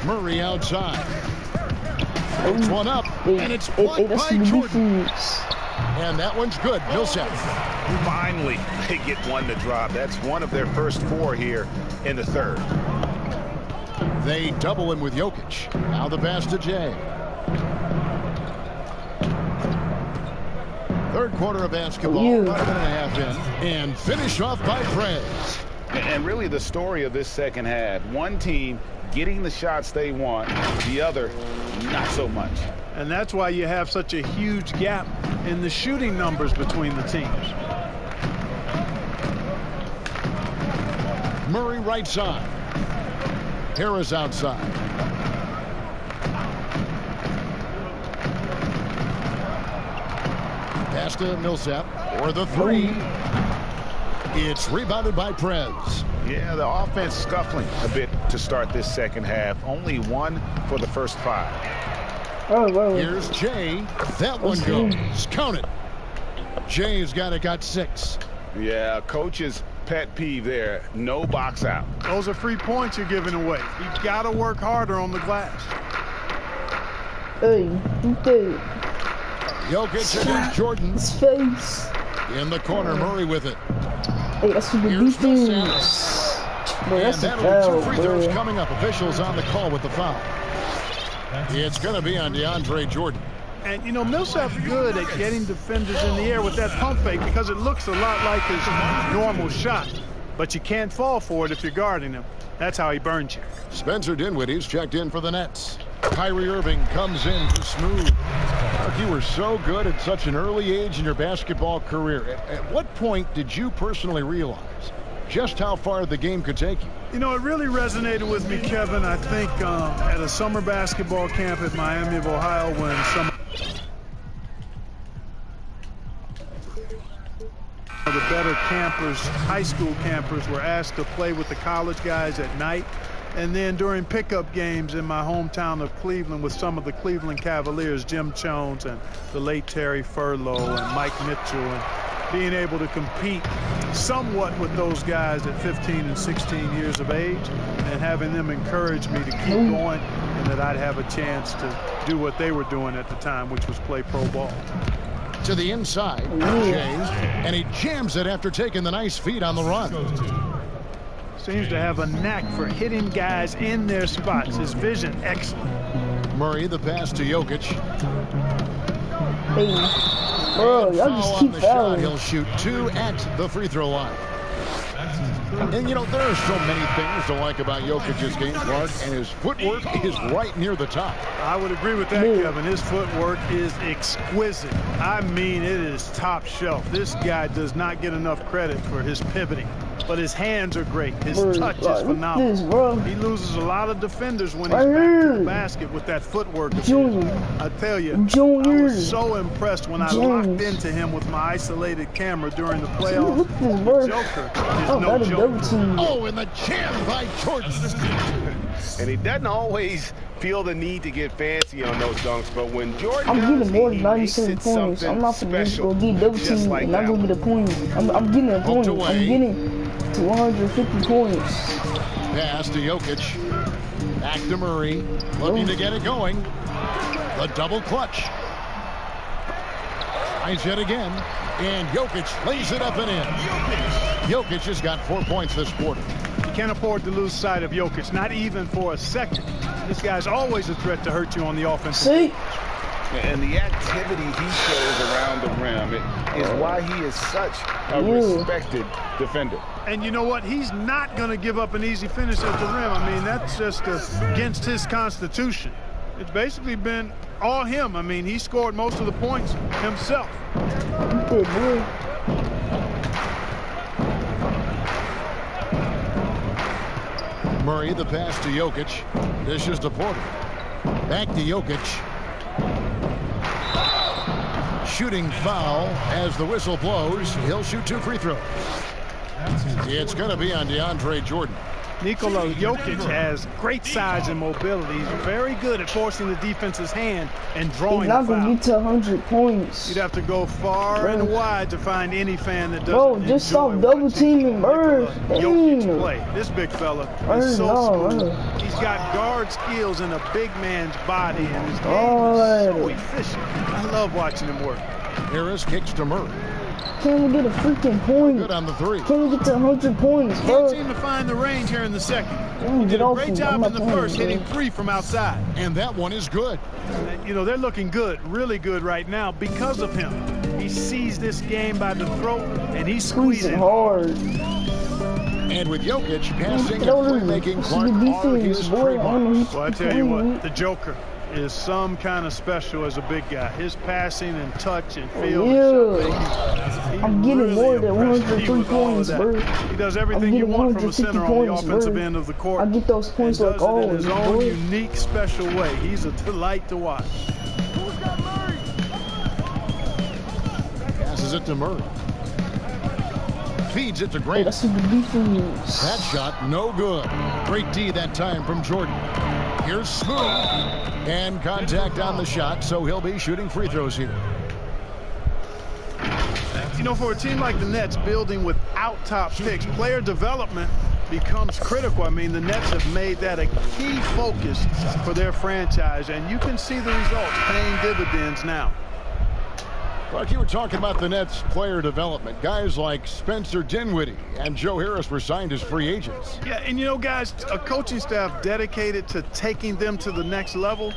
Murray outside. Puts one up, and it's blocked by Jordan. And that one's good. Millsap. Finally, they get one to drop. That's one of their first four here in the third. They double him with Jokic. Now the pass to Jay. Third quarter of basketball, about a minute and a half in. And finish off by Fred. And really the story of this second half. One team getting the shots they want, the other not so much. And that's why you have such a huge gap in the shooting numbers between the teams. Murray right side. Harris outside. Pass to Millsap. for the three. It's rebounded by Prez. Yeah, the offense scuffling a bit to start this second half. Only 1 for the first 5. Here's Jay. That one goes. Count it. Jay's got 6. Yeah, coach's pet peeve there. No box out. Those are free points you're giving away. You've got to work harder on the glass. Jokic against Jordan. His face. In the corner, Murray with it. Hey, that's what the defense. Bro, that's a foul, 2 free throws coming up. Officials on the call with the foul. It's going to be on DeAndre Jordan. And, you know, Millsap's good at getting defenders in the air with that pump fake because it looks a lot like his normal shot. But you can't fall for it if you're guarding him. That's how he burns you. Spencer Dinwiddie's checked in for the Nets. Kyrie Irving comes in to smooth. Mark, you were so good at such an early age in your basketball career. At what point did you personally realize just how far the game could take you? You know, it really resonated with me, Kevin, I think at a summer basketball camp at Miami of Ohio when some of the better campers, high school campers, were asked to play with the college guys at night. And then during pickup games in my hometown of Cleveland with some of the Cleveland Cavaliers, Jim Jones and the late Terry Furlow and Mike Mitchell, and being able to compete somewhat with those guys at 15 and 16 years of age and having them encourage me to keep going and that I'd have a chance to do what they were doing at the time, which was play pro ball. To the inside, James, and he jams it after taking the nice feed on the run. Seems to have a knack for hitting guys in their spots. His vision, excellent. Murray, the pass to Jokic. Hey, bro, y'all just keep fouling. He'll shoot 2 at the free throw line. And, you know, there are so many things to like about Jokic's game, Clark, and his footwork is right near the top. I would agree with that, Kevin. His footwork is exquisite. I mean, it is top shelf. This guy does not get enough credit for his pivoting, but his hands are great. His touch is phenomenal. He loses a lot of defenders when he's back to the basket with that footwork. I tell you, I was so impressed when I locked into him with my isolated camera during the playoffs. The Joker is no joke. Oh, and the jam by Jordan. And he doesn't always feel the need to get fancy on those dunks, but when Jordan I'm does, getting more than 97 points. I'm not going to go get double team and not going to get a point. I'm getting a point. I'm getting to 150 points. Pass to Jokic. Back to Murray. Looking to get it going. The double clutch. Tries yet again. And Jokic lays it up and in. Jokic has got 4 points this quarter. You can't afford to lose sight of Jokic, not even for a second. This guy's always a threat to hurt you on the offensive. And the activity he shows around the rim is why he is such a respected defender. And you know what? He's not going to give up an easy finish at the rim. I mean, that's just against his constitution. It's basically been all him. I mean, he scored most of the points himself. Murray, the pass to Jokic. Dishes to Porter. Back to Jokic. Shooting foul as the whistle blows. He'll shoot 2 free throws. It's going to be on DeAndre Jordan. Nikola Jokic has great size and mobility. He's very good at forcing the defense's hand and drawing He's not the foul. going to get to 100 points. You'd have to go far and wide to find any fan that doesn't Bro, just stop double teaming Bird. Jokic play. This big fella is so smooth. He's got guard skills in a big man's body, and his game is so efficient. I love watching him work. Harris kicks to Murray. Can we get a freaking point? Good on the 3. Can we get to 100 points, bro? Can't seem to find the range here in the second. He did a great job in the first, hitting 3 from outside. And that one is good. You know, they're looking good, really good right now because of him. He sees this game by the throat, and he's squeezing hard. And with Jokic passing and playmaking, Clark are his trademarks. Well, I tell you what, the Joker is some kind of special as a big guy. His passing and touch and feel. I'm getting really more than 103 points, bro. He does everything you want from a center on the offensive end of the court. I get those points like always, in his own unique, special way. He's a delight to watch. Passes it to Murray. Feeds it to Grant. That shot, no good. Great D that time from Jordan. Here's Smooth. And contact on the shot, so he'll be shooting free throws here. You know, for a team like the Nets, building without top picks, player development becomes critical. I mean, the Nets have made that a key focus for their franchise, and you can see the results paying dividends now. Clark, you were talking about the Nets player development. Guys like Spencer Dinwiddie and Joe Harris were signed as free agents. Yeah, and you know, guys, a coaching staff dedicated to taking them to the next level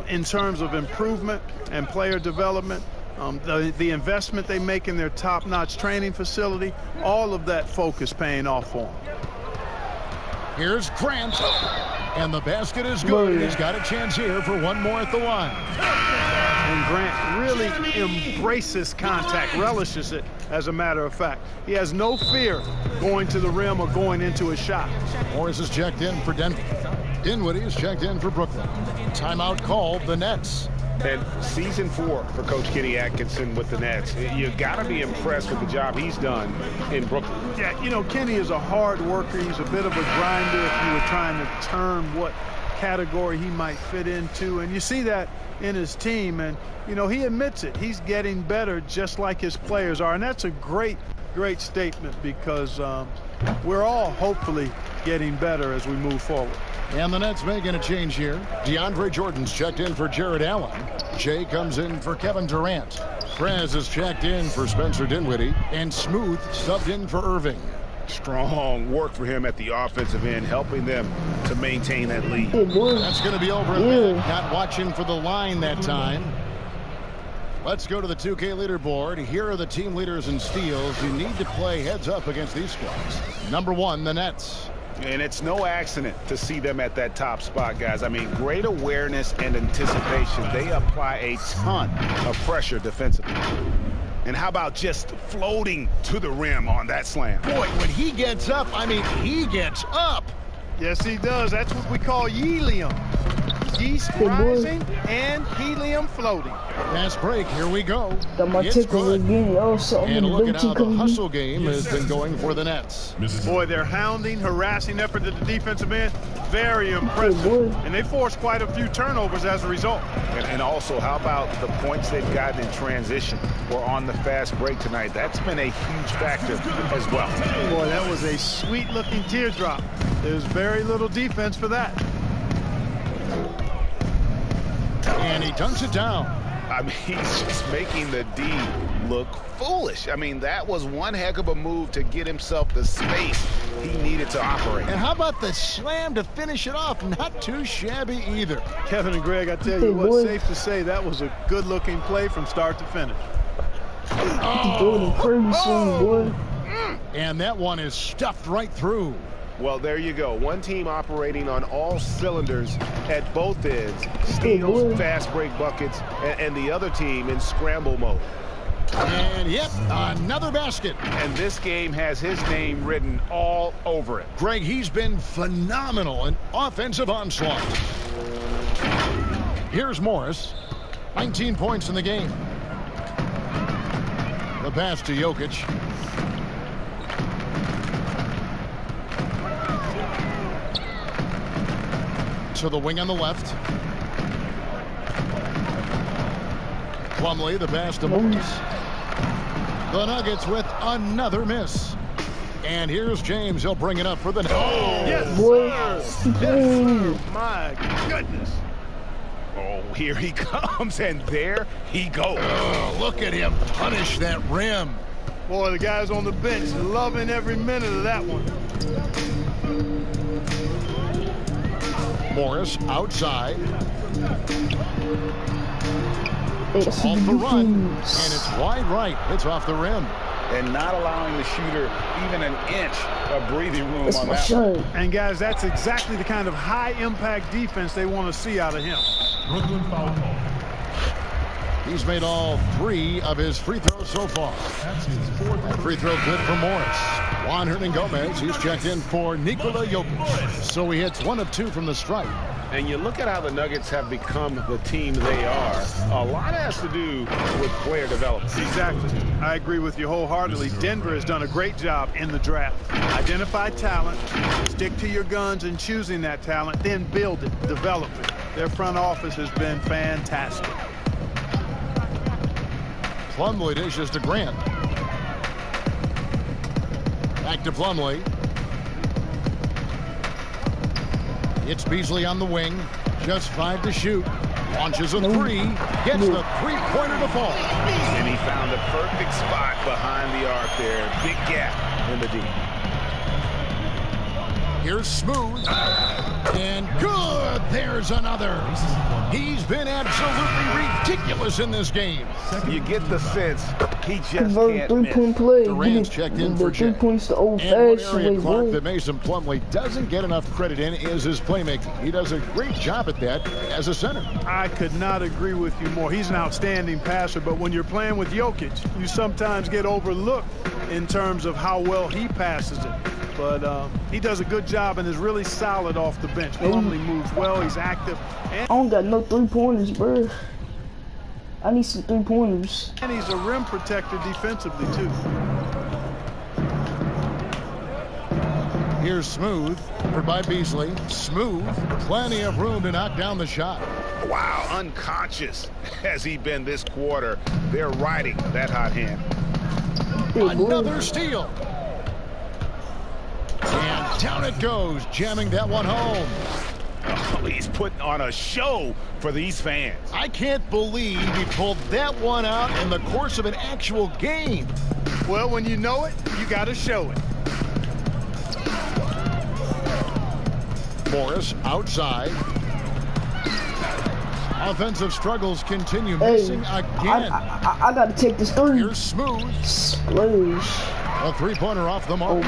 in terms of improvement and player development. The investment they make in their top-notch training facility, all of that focus paying off for them. Here's Grant, and the basket is good. He's got a chance here for one more at the line. And Grant really embraces contact, relishes it, as a matter of fact. He has no fear going to the rim or going into a shot. Morris is checked in for Denver. Dinwiddie is checked in for Brooklyn. Timeout called the Nets. And season 4 for Coach Kenny Atkinson with the Nets. You got to be impressed with the job he's done in Brooklyn. Yeah, you know, Kenny is a hard worker. He's a bit of a grinder if you were trying to term what category he might fit into. And you see that in his team. And, you know, he admits it. He's getting better just like his players are. And that's a great, great statement because we're all hopefully getting better as we move forward. And the Nets making a change here. DeAndre Jordan's checked in for Jared Allen. Jay comes in for Kevin Durant. Prez is checked in for Spencer Dinwiddie. And Smooth subbed in for Irving. Strong work for him at the offensive end, helping them to maintain that lead. That's going to be over a minute. Not watching for the line that time. Let's go to the 2K leaderboard. Here are the team leaders in steals. You need to play heads up against these squads. Number 1, the Nets. And it's no accident to see them at that top spot, guys. I mean, great awareness and anticipation. They apply a ton of pressure defensively. And how about just floating to the rim on that slam? Boy, when he gets up, I mean, he gets up. Yes, he does. That's what we call helium. Yeast rising and helium floating. Fast break. Here we go. It's good. And look at how the hustle game has been going for the Nets. Boy, their hounding, harassing effort at the defensive end, very impressive. And they forced quite a few turnovers as a result. And also, how about the points they've gotten in transition or on the fast break tonight? That's been a huge factor as well. Boy, that was a sweet-looking teardrop. There's very little defense for that. And he dunks it down. I mean, he's just making the D look foolish. I mean, that was one heck of a move to get himself the space he needed to operate. And how about the slam to finish it off? Not too shabby either. Kevin and Greg, I tell you what, safe to say that was a good-looking play from start to finish. And that one is stuffed right through. Well, there you go. One team operating on all cylinders at both ends. Steals, fast break buckets, and the other team in scramble mode. And yep, another basket. And this game has his name written all over it. Greg, he's been phenomenal in offensive onslaught. Here's Morris. 19 points in the game. The pass to Jokic. To the wing on the left. Plumlee, the pass to Morris. The Nuggets with another miss. And here's James. He'll bring it up for the Nets. Oh, yes, sir. My goodness. Oh, here he comes, and there he goes. Oh, look at him punish that rim. Boy, the guys on the bench loving every minute of that one. Morris outside. Off the run, and it's wide right. It's off the rim. And not allowing the shooter even an inch of breathing room on that one. And guys, that's exactly the kind of high-impact defense they want to see out of him. Brooklyn foul call. He's made all 3 of his free throws so far. That free throw good for Morris. Juan Hernangomez, he's checked in for Nikola Jokic. So he hits 1 of 2 from the stripe. And you look at how the Nuggets have become the team they are. A lot has to do with player development. Exactly. I agree with you wholeheartedly. Denver has done a great job in the draft. Identify talent, stick to your guns in choosing that talent, then build it, develop it. Their front office has been fantastic. Plumlee dishes to Grant. Back to Plumlee. It's Beasley on the wing. Just 5 to shoot. Launches a 3. Gets the three-pointer to fall. And he found the perfect spot behind the arc there. Big gap in the D. Here's Smooth. And good. There's another. He's been absolutely ridiculous in this game. You get the sense he just Convert can't three-point play. Durant's checked in for 3 points the And one old-fashioned area, way, Clark, bro. that Mason Plumlee doesn't get enough credit in is his playmaking. He does a great job at that as a center. I could not agree with you more. He's an outstanding passer, but when you're playing with Jokic, you sometimes get overlooked in terms of how well he passes it. But he does a good job and is really solid off the bench. Plumlee moves well. He's active. I don't got no 3-pointers, bro. I need some 3-pointers. And he's a rim protector defensively, too. Here's Smooth, covered by Beasley. Smooth, plenty of room to knock down the shot. Wow, unconscious has he been this quarter. They're riding that hot hand. Another steal. And down it goes, jamming that one home. Oh, he's putting on a show for these fans. I can't believe he pulled that one out in the course of an actual game. Well, when you know it, you got to show it. Morris outside. Offensive struggles continue, missing again. I got to take this 3. Here's Smooth. Splash. A 3-pointer off the mark.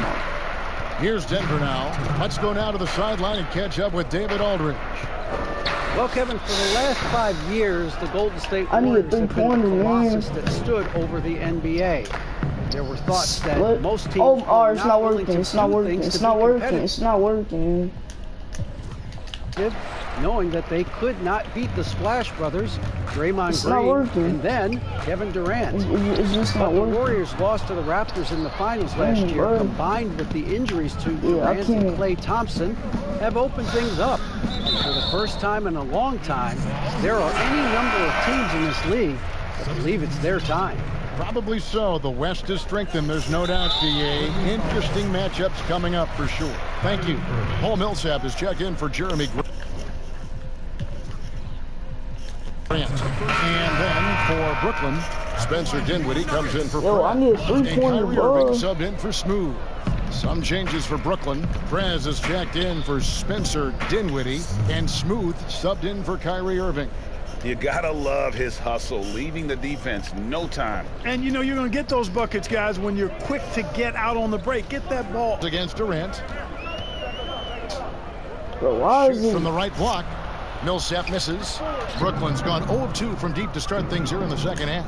Here's Denver now. Let's go now to the sideline and catch up with David Aldridge. Well, Kevin, for the last 5 years, the Golden State Warriors have been a colossus that stood over the NBA. There were thoughts that most teams were not willing to do things to be competitive. It's not working. Knowing that they could not beat the Splash Brothers, Draymond Green, and then Kevin Durant. It's just not working. The Warriors lost to the Raptors in the finals last year, combined with the injuries to Durant and Klay Thompson, have opened things up. For the first time in a long time, there are any number of teams in this league that believe it's their time. Probably so. The West is strengthened. There's no doubt, DA. Interesting matchups coming up for sure. Thank you. Paul Millsap has checked in for Jeremy Grant. And then for Brooklyn, Spencer Dinwiddie comes in for Yo, I need a 3-pointer, bro. subbed in for Smooth. Some changes for Brooklyn. Prez is checked in for Spencer Dinwiddie, and Smooth subbed in for Kyrie Irving. You gotta love his hustle, leaving the defense no time. And you know you're gonna get those buckets, guys, when you're quick to get out on the break. Get that ball. Against Durant. Bro, why is Shoots from the right block. Millsap misses. Brooklyn's gone 0-2 from deep to start things here in the second half.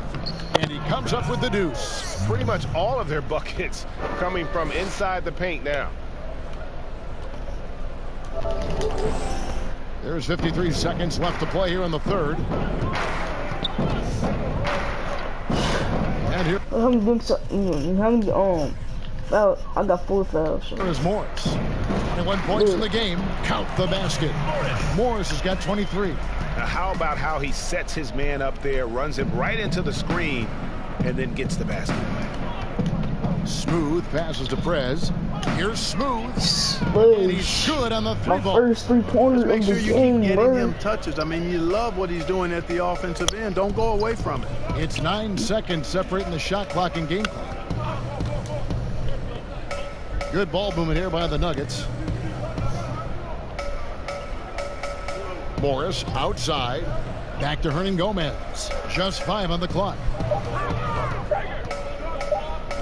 And he comes up with the deuce. Pretty much all of their buckets coming from inside the paint now. There's 53 seconds left to play here in the third. And here I got 4 fouls. is Morris. And 1 point in the game. Count the basket. Morris has got 23. Now how about how he sets his man up there, runs him right into the screen, and then gets the basket. Smooth passes to Prez. Here's Smooth. And he's good on the 3 ball. First 3-pointer Make of sure the you game, keep getting bro. him touches. I mean, you love what he's doing at the offensive end. Don't go away from it. It's 9 seconds separating the shot clock and game clock. Good ball movement here by the Nuggets. Morris outside. Back to Hernangomez. Just 5 on the clock.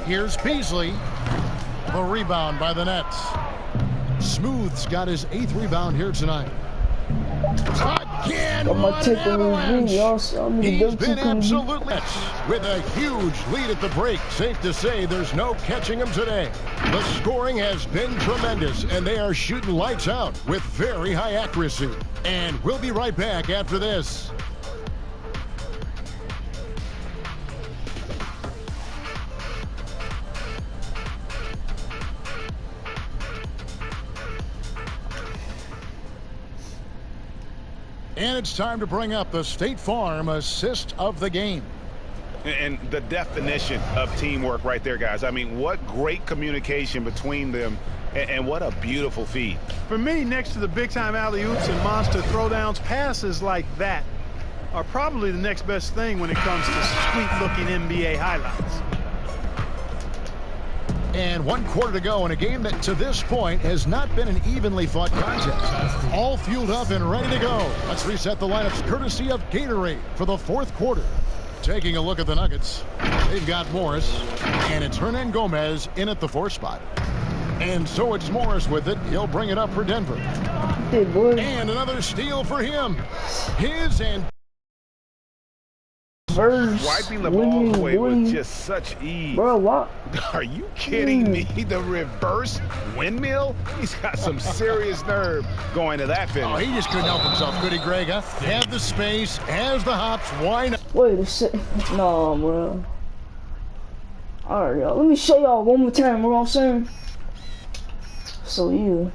Here's Beasley. The rebound by the Nets. Smooth's got his 8th rebound here tonight. Again, I'm gonna take the lead. He's been absolutely with a huge lead at the break. Safe to say there's no catching him today. The scoring has been tremendous, and they are shooting lights out with very high accuracy. And we'll be right back after this. And it's time to bring up the State Farm assist of the game. And the definition of teamwork right there, guys. I mean, what great communication between them, and what a beautiful feed. For me, next to the big-time alley-oops and monster throwdowns, passes like that are probably the next best thing when it comes to sweet-looking NBA highlights. And 1 quarter to go in a game that to this point has not been an evenly fought contest. All fueled up and ready to go. Let's reset the lineups courtesy of Gatorade for the 4th quarter. Taking a look at the Nuggets, they've got Morris, and it's Hernan Gomez in at the 4 spot. And so it's Morris with it. He'll bring it up for Denver. And another steal for him. His and Wiping the ball away with just such ease. Bro, what? Are you kidding me? The reverse windmill? He's got some serious nerve going to that finish. Oh, he just couldn't help himself, could he, Greg? Huh? Had the space, has the hops, why not? Wait a second. No, bro. Alright, y'all. Let me show y'all one more time, you know what I'm saying? So, yeah.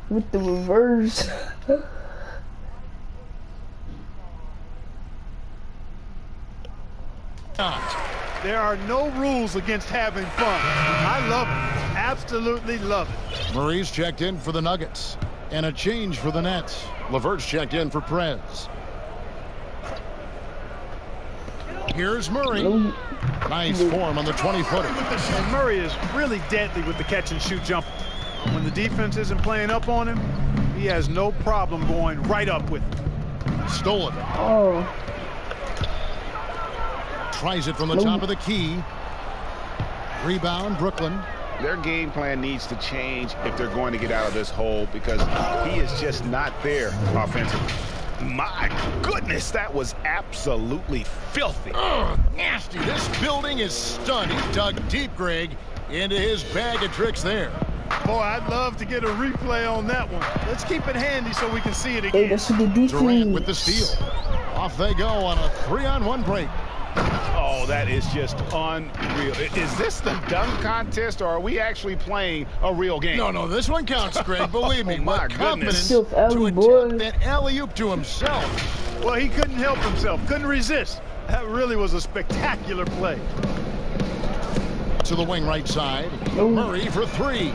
With the reverse. There are no rules against having fun. I love it. Absolutely love it. Murray's checked in for the Nuggets. And a change for the Nets. LeVert's checked in for Prez. Here's Murray. Nice form on the 20-footer. And Murray is really deadly with the catch-and-shoot jumper. When the defense isn't playing up on him, he has no problem going right up with it. Stolen. Oh. Tries it from the top of the key. Rebound, Brooklyn. Their game plan needs to change if they're going to get out of this hole, because he is just not there offensively. My goodness, that was absolutely filthy. Ugh, nasty. This building is stunned. He dug deep, Greg, into his bag of tricks there. Boy, I'd love to get a replay on that one. Let's keep it handy so we can see it again. Hey, that's the defense. Durant with the steal. Off they go on a 3-on-1 break. Oh, that is just unreal. Is this the dunk contest, or are we actually playing a real game? No, this one counts, Greg. Believe me. My confidence goodness. to attempt that alley-oop to himself. Well, he couldn't help himself. Couldn't resist. That really was a spectacular play. To the wing right side. Murray for 3.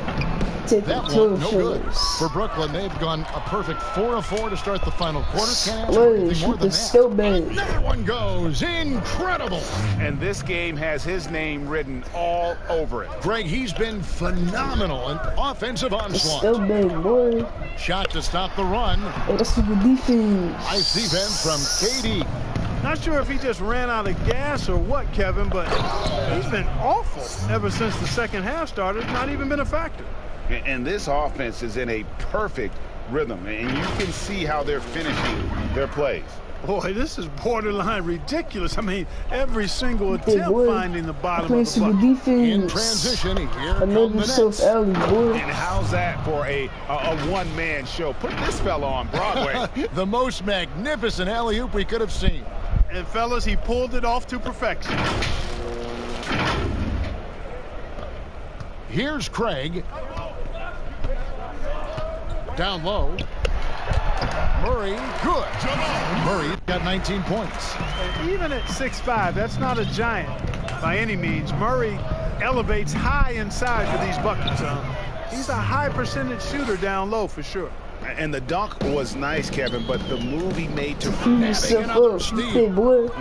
That one, no good. For Brooklyn, they've gone a perfect 4 of 4 to start the final quarter. Can't ask for anything more than that. Another one goes. Incredible. And this game has his name written all over it. Greg, he's been phenomenal in offensive onslaught. Still big, boy. Shot to stop the run. Hey, that's the defense. Nice defense from KD. Not sure if he just ran out of gas or what, Kevin, but he's been awful ever since the second half started. Not even been a factor. And this offense is in a perfect rhythm, and you can see how they're finishing their plays. Boy, this is borderline ridiculous. I mean, every single attempt finding the bottom of the bucket. In transition, here come the Nets. And how's that for a one-man show? Put this fella on Broadway. The most magnificent alley-oop we could have seen. And fellas, he pulled it off to perfection. Here's Craig. Down low. Murray, good. Murray got 19 points. And even at 6'5", that's not a giant by any means. Murray elevates high inside for these buckets. He's a high percentage shooter down low for sure. And the dunk was nice, Kevin, but the move he made to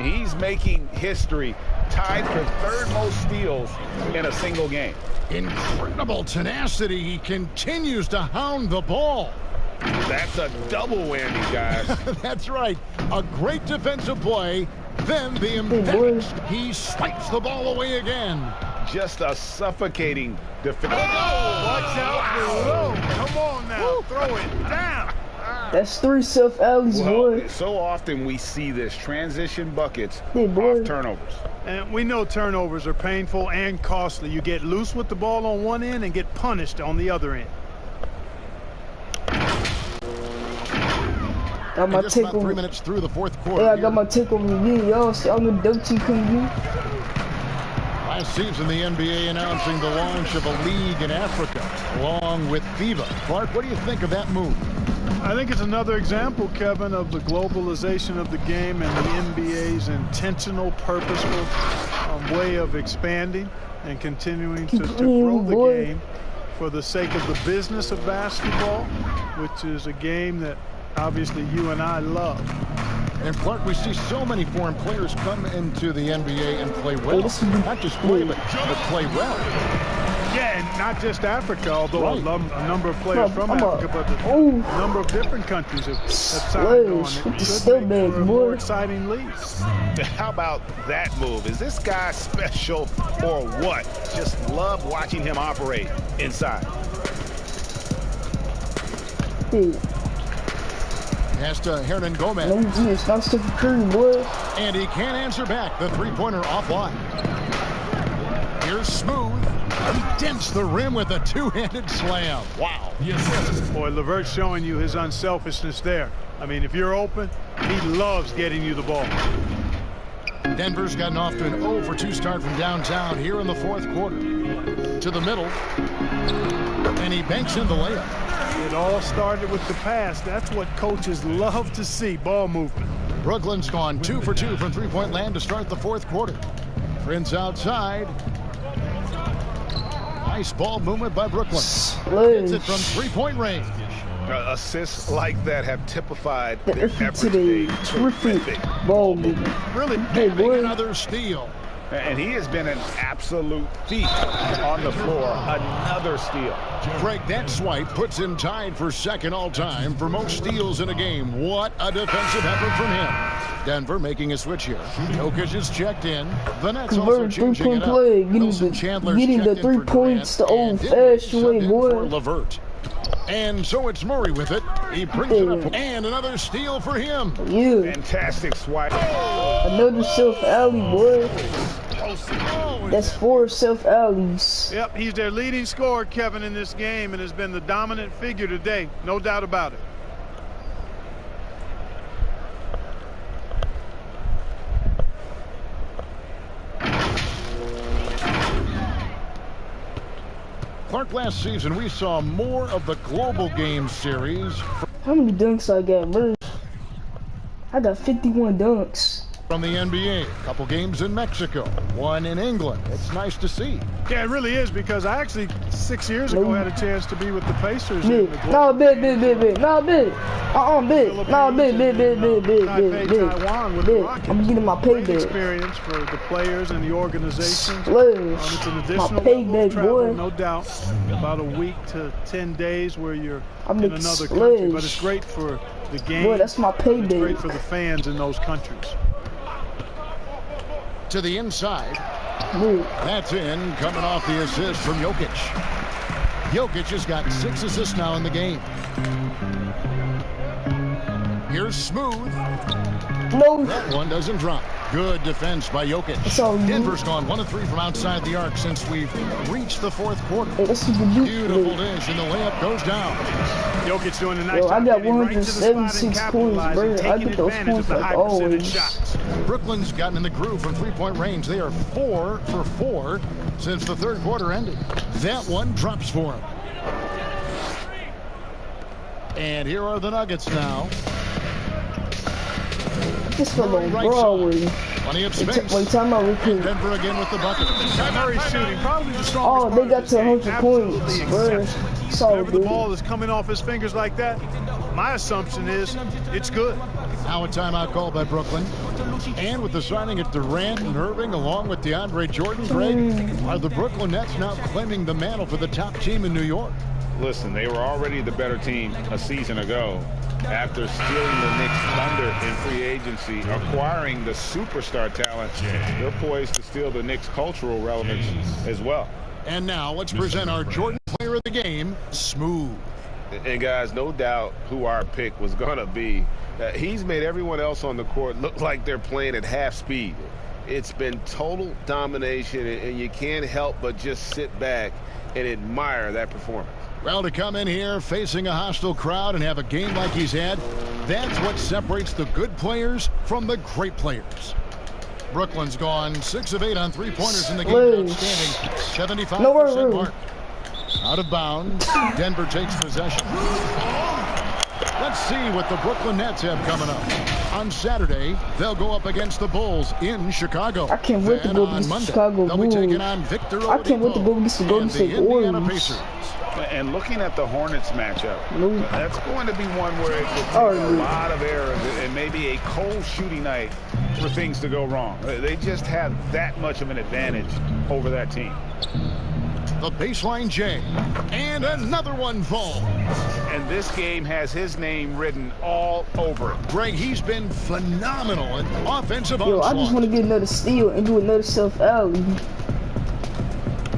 he's making history, tied for 3rd most steals in a single game. Incredible tenacity. He continues to hound the ball. That's a double whammy, guys. That's right. A great defensive play. Then the impediment. He swipes the ball away again. Just a suffocating defense. Oh, watch out below. Come on now. Throw it down. That's 3 self-alleys, boy. So often we see this, transition buckets boy. off turnovers. And we know turnovers are painful and costly. You get loose with the ball on one end and get punished on the other end. Got my just about 3 minutes through the fourth quarter. Yeah, I got my takeover again. Y'all know the dope team coming in. Last season, the NBA announcing the launch of a league in Africa, along with FIBA. Clark, what do you think of that move? I think it's another example, Kevin, of the globalization of the game and the NBA's intentional, purposeful way of expanding and continuing to grow the game for the sake of the business of basketball, which is a game that obviously you and I love. And Clark, we see so many foreign players come into the NBA and play well. Not just play, but play well. Yeah, and not just Africa, although a number of players from Africa, but a number of different countries have signed on. It should make for a more exciting league. How about that move? Is this guy special or what? Just love watching him operate inside. Pass to Hernan Gomez. It's not Stephen Curry, boy. And he can't answer back. The three-pointer offline. Here's Smooth. He dents the rim with a two-handed slam. Wow. Yes. Boy, LeVert's showing you his unselfishness there. I mean, if you're open, he loves getting you the ball. Denver's gotten off to an 0-for-2 start from downtown here in the fourth quarter. To the middle. And he banks in the layup. It all started with the pass. That's what coaches love to see, ball movement. Brooklyn's gone 2-for-2 from three-point land to start the fourth quarter. Prince outside. Nice ball movement by Brooklyn. Hits it from three-point range. Assists like that have typified the effort today. Terrific ball movement. Really big another steal. And he has been an absolute thief on the floor. Another steal. Greg, that swipe puts him tied for second all-time for most steals in a game. What a defensive effort from him. Denver making a switch here. Jokic is checked in. The Nets also changing it up. Getting the 3 points the old-fashioned way, boy. LeVert. And so it's Murray with it. He brings it up. And another steal for him. Yeah. Fantastic swipe. Another self-alley, boy. That's 4 self-alleys. Yep, he's their leading scorer, Kevin, in this game, and has been the dominant figure today. No doubt about it. Clark, last season we saw more of the global game series. How many dunks I got, bro? I got 51 dunks. From the NBA, a couple games in Mexico, one in England. It's nice to see. Yeah, it really is, because I actually 6 years ago had a chance to be with the Pacers. Big. No, big. No, big. No, big. I'm getting my payback. Experience for the players and the organization. It's an additional payback, travel, boy. no doubt. About a week to 10 days where you're in another country, but it's great for the game. Boy, that's my payback. It's great for the fans in those countries. To the inside. Move. That's in, coming off the assist from Jokic. Jokic has got 6 assists now in the game. Here's Smooth. No. That one doesn't drop. Good defense by Jokic. Denver's gone 1 of 3 from outside the arc since we've reached the fourth quarter. Beautiful dish, and the layup goes down. Jokic doing a nice job. I got 176 points, bro. I get those points like always. Brooklyn's gotten in the groove from three-point range. They are 4 for 4 since the third quarter ended. That one drops for him. And here are the Nuggets now. This for the Broadway. Plenty of space. Wait, time out real quick. Denver again with the bucket. Murray shooting, probably the strongest. Oh, they got to 100 points, bro. Whenever the ball is coming off his fingers like that, my assumption is it's good. Now a timeout call by Brooklyn. And with the signing of Durant and Irving along with DeAndre Jordan, Greg, are the Brooklyn Nets now claiming the mantle for the top team in New York? Listen, they were already the better team a season ago. After stealing the Knicks' thunder in free agency, acquiring the superstar talent, they're poised to steal the Knicks' cultural relevance as well. And now let's present our Jordan player of the game, Smooth. And guys, no doubt who our pick was going to be. He's made everyone else on the court look like they're playing at half speed. It's been total domination, and you can't help but just sit back and admire that performance. Well, to come in here facing a hostile crowd and have a game like he's had, that's what separates the good players from the great players. Brooklyn's gone 6 of 8 on three-pointers in the game. Outstanding. 75% mark. Out of bounds. Denver takes possession. Let's see what the Brooklyn Nets have coming up. On Saturday, they'll go up against the Bulls in Chicago. I can't wait to go against the Chicago Bulls. They'll be taking on Victor Oladipo. I can't wait to go against the Golden State Warriors. And looking at the Hornets matchup, that's going to be one where it could take a lot of errors and maybe a cold shooting night for things to go wrong. They just have that much of an advantage over that team. The baseline J, and another one falls. And this game has his name written all over it. Greg, he's been phenomenal in offensive onslaught. I just want to get another steal and do another self-alley.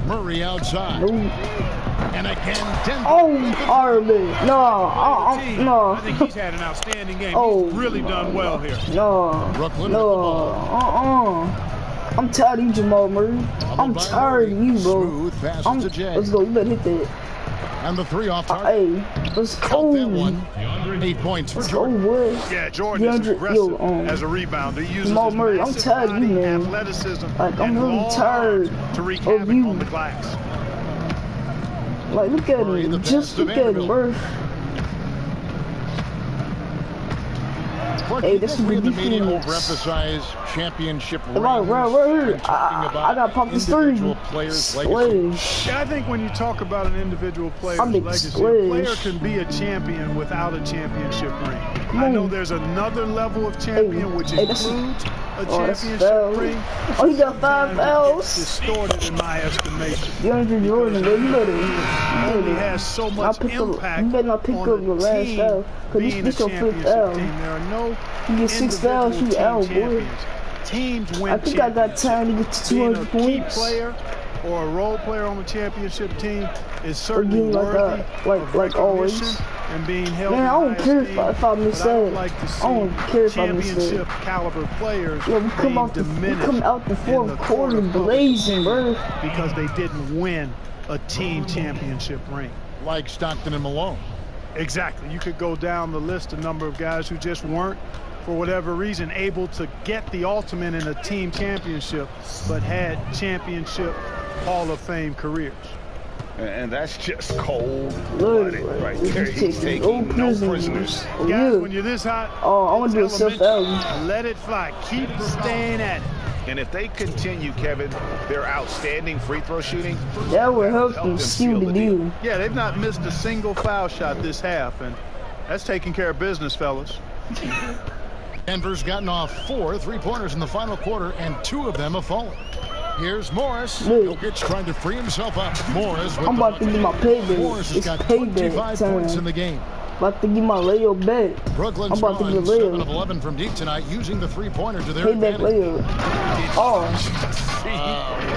Murray outside. And again, Denver. Oh, Arlen. No, no. I think he's had an outstanding game. He's really done well here. No, Brooklyn I'm tired of you, Jamal Murray. I'm tired of you, bro. Let's go. You better hit that. And the 3 off target. Hey, let's go. That one. 8 points for Jordan. Yeah, Jordan is aggressive as a rebounder. He uses Jamal Murray, I'm tired of you, man. Athleticism. Like, I'm really tired to wreak havoc on the glass. Like, look at him. Just look at him, bro. Hey, this is the ridiculous. media overemphasize championship rings. Right here. I got to pop this 3. Yeah, I think when you talk about an individual player's legacy, a player can be a champion without a championship ring. I know there's another level of champion which includes a championship ring. Oh, he got 5 fouls. Distorted in my estimation. DeAndre Jordan, you better. He only has so much impact. You better not pick up your last foul. Because this your 5th foul. There are no you get 6 fouls, you out, boy. Teams win. I think I got time to get to 200 points. Being a key player or a role player on the championship team is certainly worthy of recognition and being held. Man, I don't care if I miss that. I don't care if I miss that. Championship caliber players we come out the 4th quarter blazing, bro. Because they didn't win a team championship ring. Like Stockton and Malone. Exactly. You could go down the list, a number of guys who just weren't, for whatever reason, able to get the ultimate in a team championship, but had championship Hall of Fame careers. And that's just cold-blooded right there. He's taking no prisoners. Guys, when you're this hot, I want to do a self-alley. Let it fly. Keep staying at it. And if they continue, Kevin, their outstanding free throw shooting, that will help them seal the deal. Yeah, they've not missed a single foul shot this half, and that's taking care of business, fellas. Denver's gotten off 4 3-pointers in the final quarter, and 2 of them have fallen. Here's Morris. Jokic's trying to free himself up. Morris with I'm about to get my payback. Morris has got 25 points in the game. About to get my layup back. Brooklyn's I'm about to get a 7 of 11 from deep tonight, using the 3-pointer to their advantage. Layup.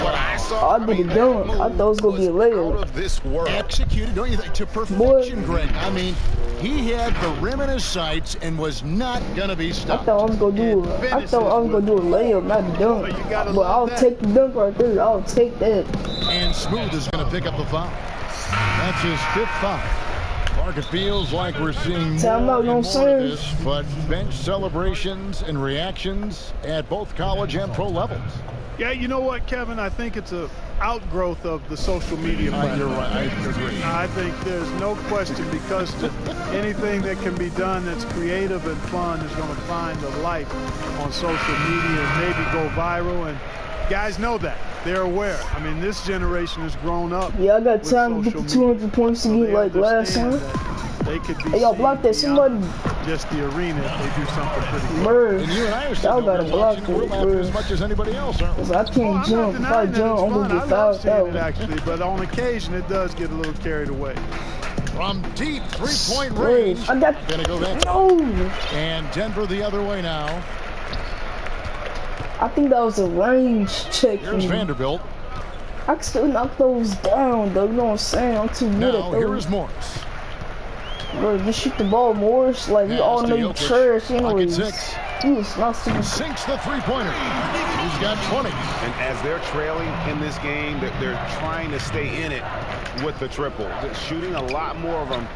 What I saw, I did a dunk. I thought it was going to be a layup. Out of this world. Executed, don't you think, to perfection, Greg. I mean, he had the rim in his sights and was not going to be stopped. I thought I was going to do a layup, not a dunk. But I'll take the dunk right there. I'll take that. And Smooth is going to pick up the foul. That's his 5th foul. Mark, it feels like we're seeing more of this, but bench celebrations and reactions at both college and pro levels. Yeah, you know what, Kevin? I think it's an outgrowth of the social media platform. You're right. I agree. I think there's no question, because anything that can be done that's creative and fun is going to find a life on social media and maybe go viral. And guys know that. They're aware. I mean, this generation has grown up. Yeah, I got time to get the 200 points to get like last time. They could be hey, y'all block that. Somebody. Just the arena if they do something pretty cool. Bird. And you and I are y'all gotta block it, as much as anybody else, aren't we? I can't jump. If I jump, I'm gonna get fouled out. Actually, but on occasion, it does get a little carried away. From deep 3-point range. I got. Gonna go back. No. And Denver the other way now. I think that was a range check. Here's Vanderbilt. I can still knock those down, though. You know what I'm saying? I'm too good at those. Here is Morris. Bro, just shoot the ball, Morris. Like, we all know you trash anyways. You was not super. Sinks the three-pointer. He's got 20. And as they're trailing in this game, they're trying to stay in it with the triple. They're shooting a lot more of them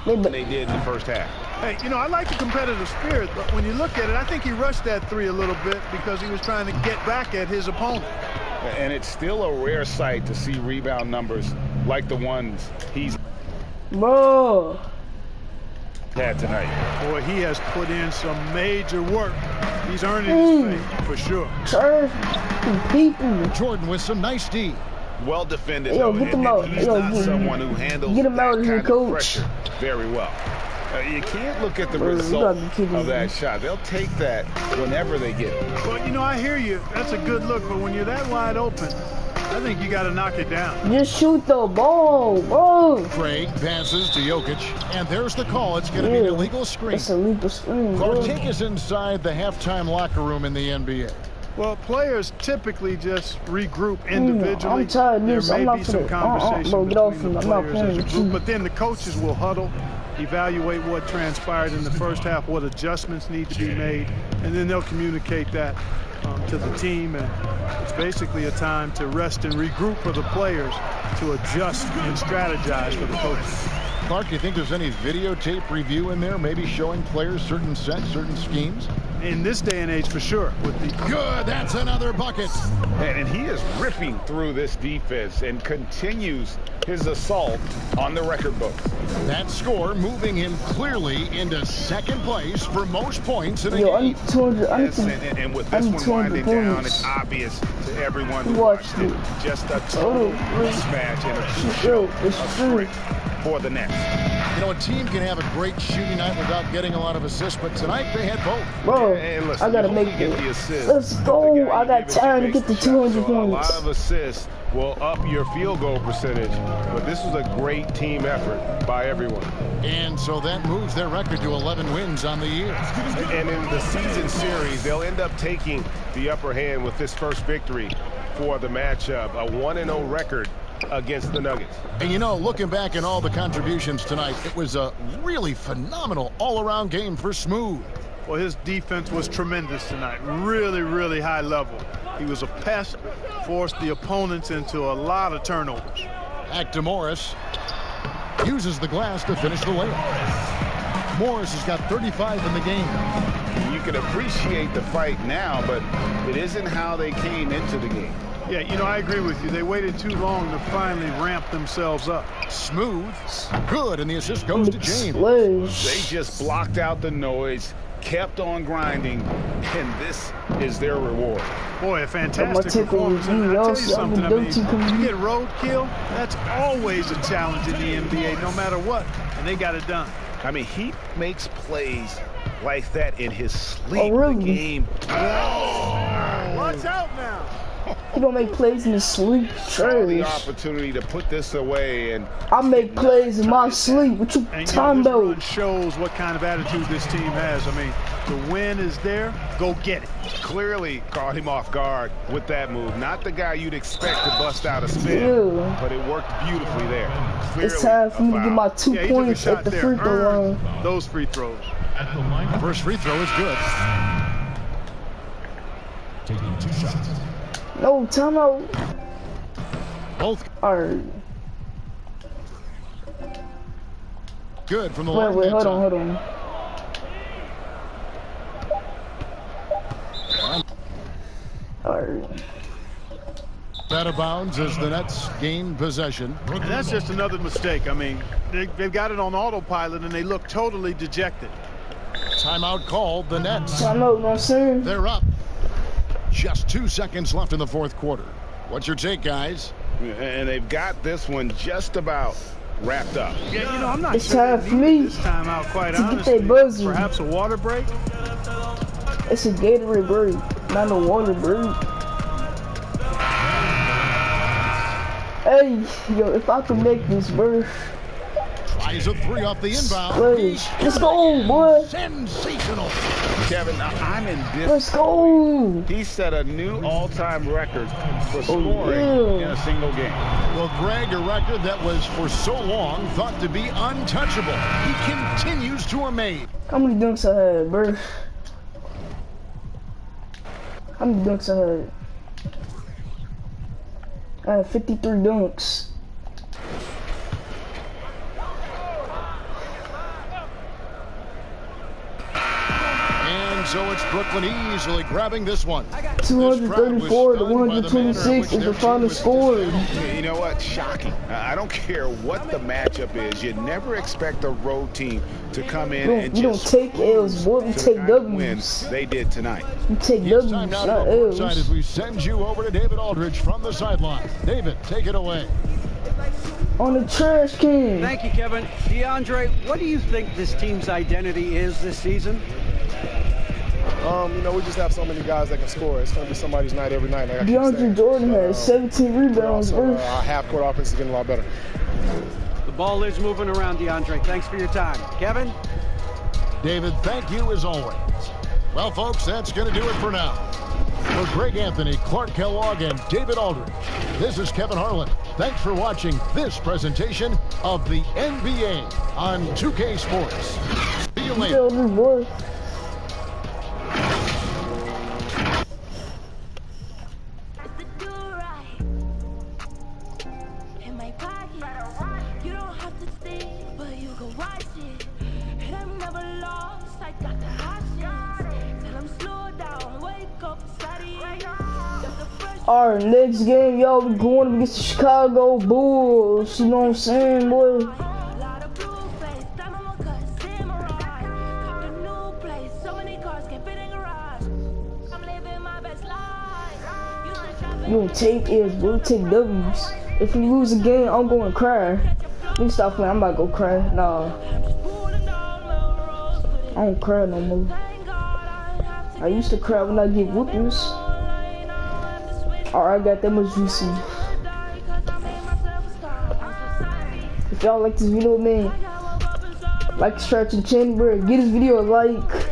than they did in the first half. Hey, you know, I like the competitive spirit, but when you look at it, I think he rushed that three a little bit because he was trying to get back at his opponent. And it's still a rare sight to see rebound numbers like the ones he's had tonight. Boy, he has put in some major work. He's earning his fame for sure. Jordan with some nice D. Well defended. Yo, get them out. He's not someone who handles get him out of here, coach. Pressure very well. You can't look at the result of that shot. They'll take that whenever they get it. Well, you know, I hear you. That's a good look, but when you're that wide open, I think you got to knock it down. Just shoot the ball, bro. Craig passes to Jokic, and there's the call. It's going to be an illegal screen. It's a legal screen, bro. Take us inside the halftime locker room in the NBA. Well, players typically just regroup individually. I'm tired of this. There may be some conversation bro, get off between the players as a group, but then the coaches will huddle, evaluate what transpired in the first half, what adjustments need to be made, and then they'll communicate that to the team. And it's basically a time to rest and regroup for the players to adjust and strategize for the coaches. Clark, do you think there's any videotape review in there, maybe showing players certain sets, certain schemes? In this day and age, for sure. Good, that's another bucket. And he is ripping through this defense and continues his assault on the record books. That score moving him clearly into second place for most points in a game. And with this one winding down, it's obvious to everyone who watched it. Just a total mismatch and a crucial sprint for the Nets. You know, a team can have a great shooting night without getting a lot of assists, but tonight they had both. Bro, listen, I gotta make it. Let's go. I got time to get the 200 points. A lot of assists will up your field goal percentage, but this was a great team effort by everyone. And so that moves their record to 11 wins on the year. And in the season series, they'll end up taking the upper hand with this first victory for the matchup, a 1-0 record against the Nuggets. And you know, looking back at all the contributions tonight, it was a really phenomenal all-around game for Smooth. Well, his defense was tremendous tonight. Really, really high level. He was a pest, forced the opponents into a lot of turnovers. Back to Morris. Uses the glass to finish the layup. Morris has got 35 in the game. You can appreciate the fight now, but it isn't how they came into the game. Yeah, you know, I agree with you. They waited too long to finally ramp themselves up. Smooth. Good, and the assist goes to James. They just blocked out the noise, kept on grinding, and this is their reward. Boy, a fantastic performance. I mean, I'll tell you something, I mean, you get roadkill, that's always a challenge in the NBA, no matter what, and they got it done. I mean, he makes plays like that in his sleep. Oh, really? The game. Watch out now. He don't make plays in his sleep. Saw the opportunity to put this away, and I make plays in my sleep. What you talking about? This shows what kind of attitude this team has. I mean, the win is there. Go get it. Clearly caught him off guard with that move. Not the guy you'd expect to bust out a spin, but it worked beautifully there. Clearly it's time for me to get my 2 points at the free throw line. Those free throws. First free throw is good. Taking 2 shots. No, timeout. Both. Alright. Good from the line. Wait, hold on. Alright. Out of bounds as the Nets gain possession. And that's just another mistake. I mean, they've got it on autopilot and they look totally dejected. Timeout called. The Nets. Timeout, no sir. They're up. Just 2 seconds left in the fourth quarter. What's your take, guys? And they've got this one just about wrapped up. Yeah, you know, I'm not it's sure time for me this time out, quite to honestly. get that buzzer. Perhaps a water break? It's a Gatorade break, not a water break. Hey, yo, if I can make this, bro. Tries a three off the inbound. Let's go, boy. Sensational. Kevin, I'm in this. Let's go. He set a new all-time record for scoring in a single game. Well, Greg, a record that was for so long thought to be untouchable. He continues to amaze. How many dunks I had, bro? How many dunks I had? I had 53 dunks. So it's Brooklyn easily grabbing this one. 234 to 126 is the final score. You know what? Shocking. I don't care what the matchup is. You never expect a road team to come in and just take L's, boy. We take W's. They did tonight. We take W's, not L's. As we send you over to David Aldridge from the sideline. David, take it away. On the trash can. Thank you, Kevin. DeAndre, what do you think this team's identity is this season? You know, we just have so many guys that can score. It's going to be somebody's night every night. Like DeAndre Jordan has 17 rebounds. Our half-court offense is getting a lot better. The ball is moving around, DeAndre. Thanks for your time. Kevin? David, thank you as always. Well, folks, that's going to do it for now. For Greg Anthony, Clark Kellogg, and David Aldridge, this is Kevin Harlan. Thanks for watching this presentation of the NBA on 2K Sports. See you later. Our next game, y'all, we going against the Chicago Bulls. You know what I'm saying, boy? You don't take L's, we'll take W's. If we lose a game, I'm going to cry. Let me stop playing, I'm about to go cry. Nah. I don't cry no more. I used to cry when I get whoopings. Alright, I got that much VC. If y'all like this video, man, like, subscribe to the channel, bro. Give this video a like.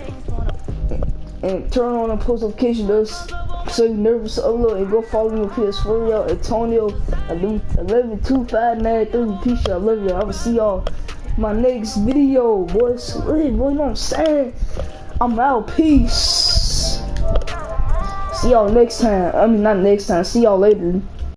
And turn on the post notification bells so you're nervous to upload. And go follow me on PS4, y'all. Antonio 1125993. Peace, I love y'all. I will see y'all in my next video, boys. Boy, you know what I'm saying? I'm out. Peace. See y'all next time. I mean, not next time. See y'all later.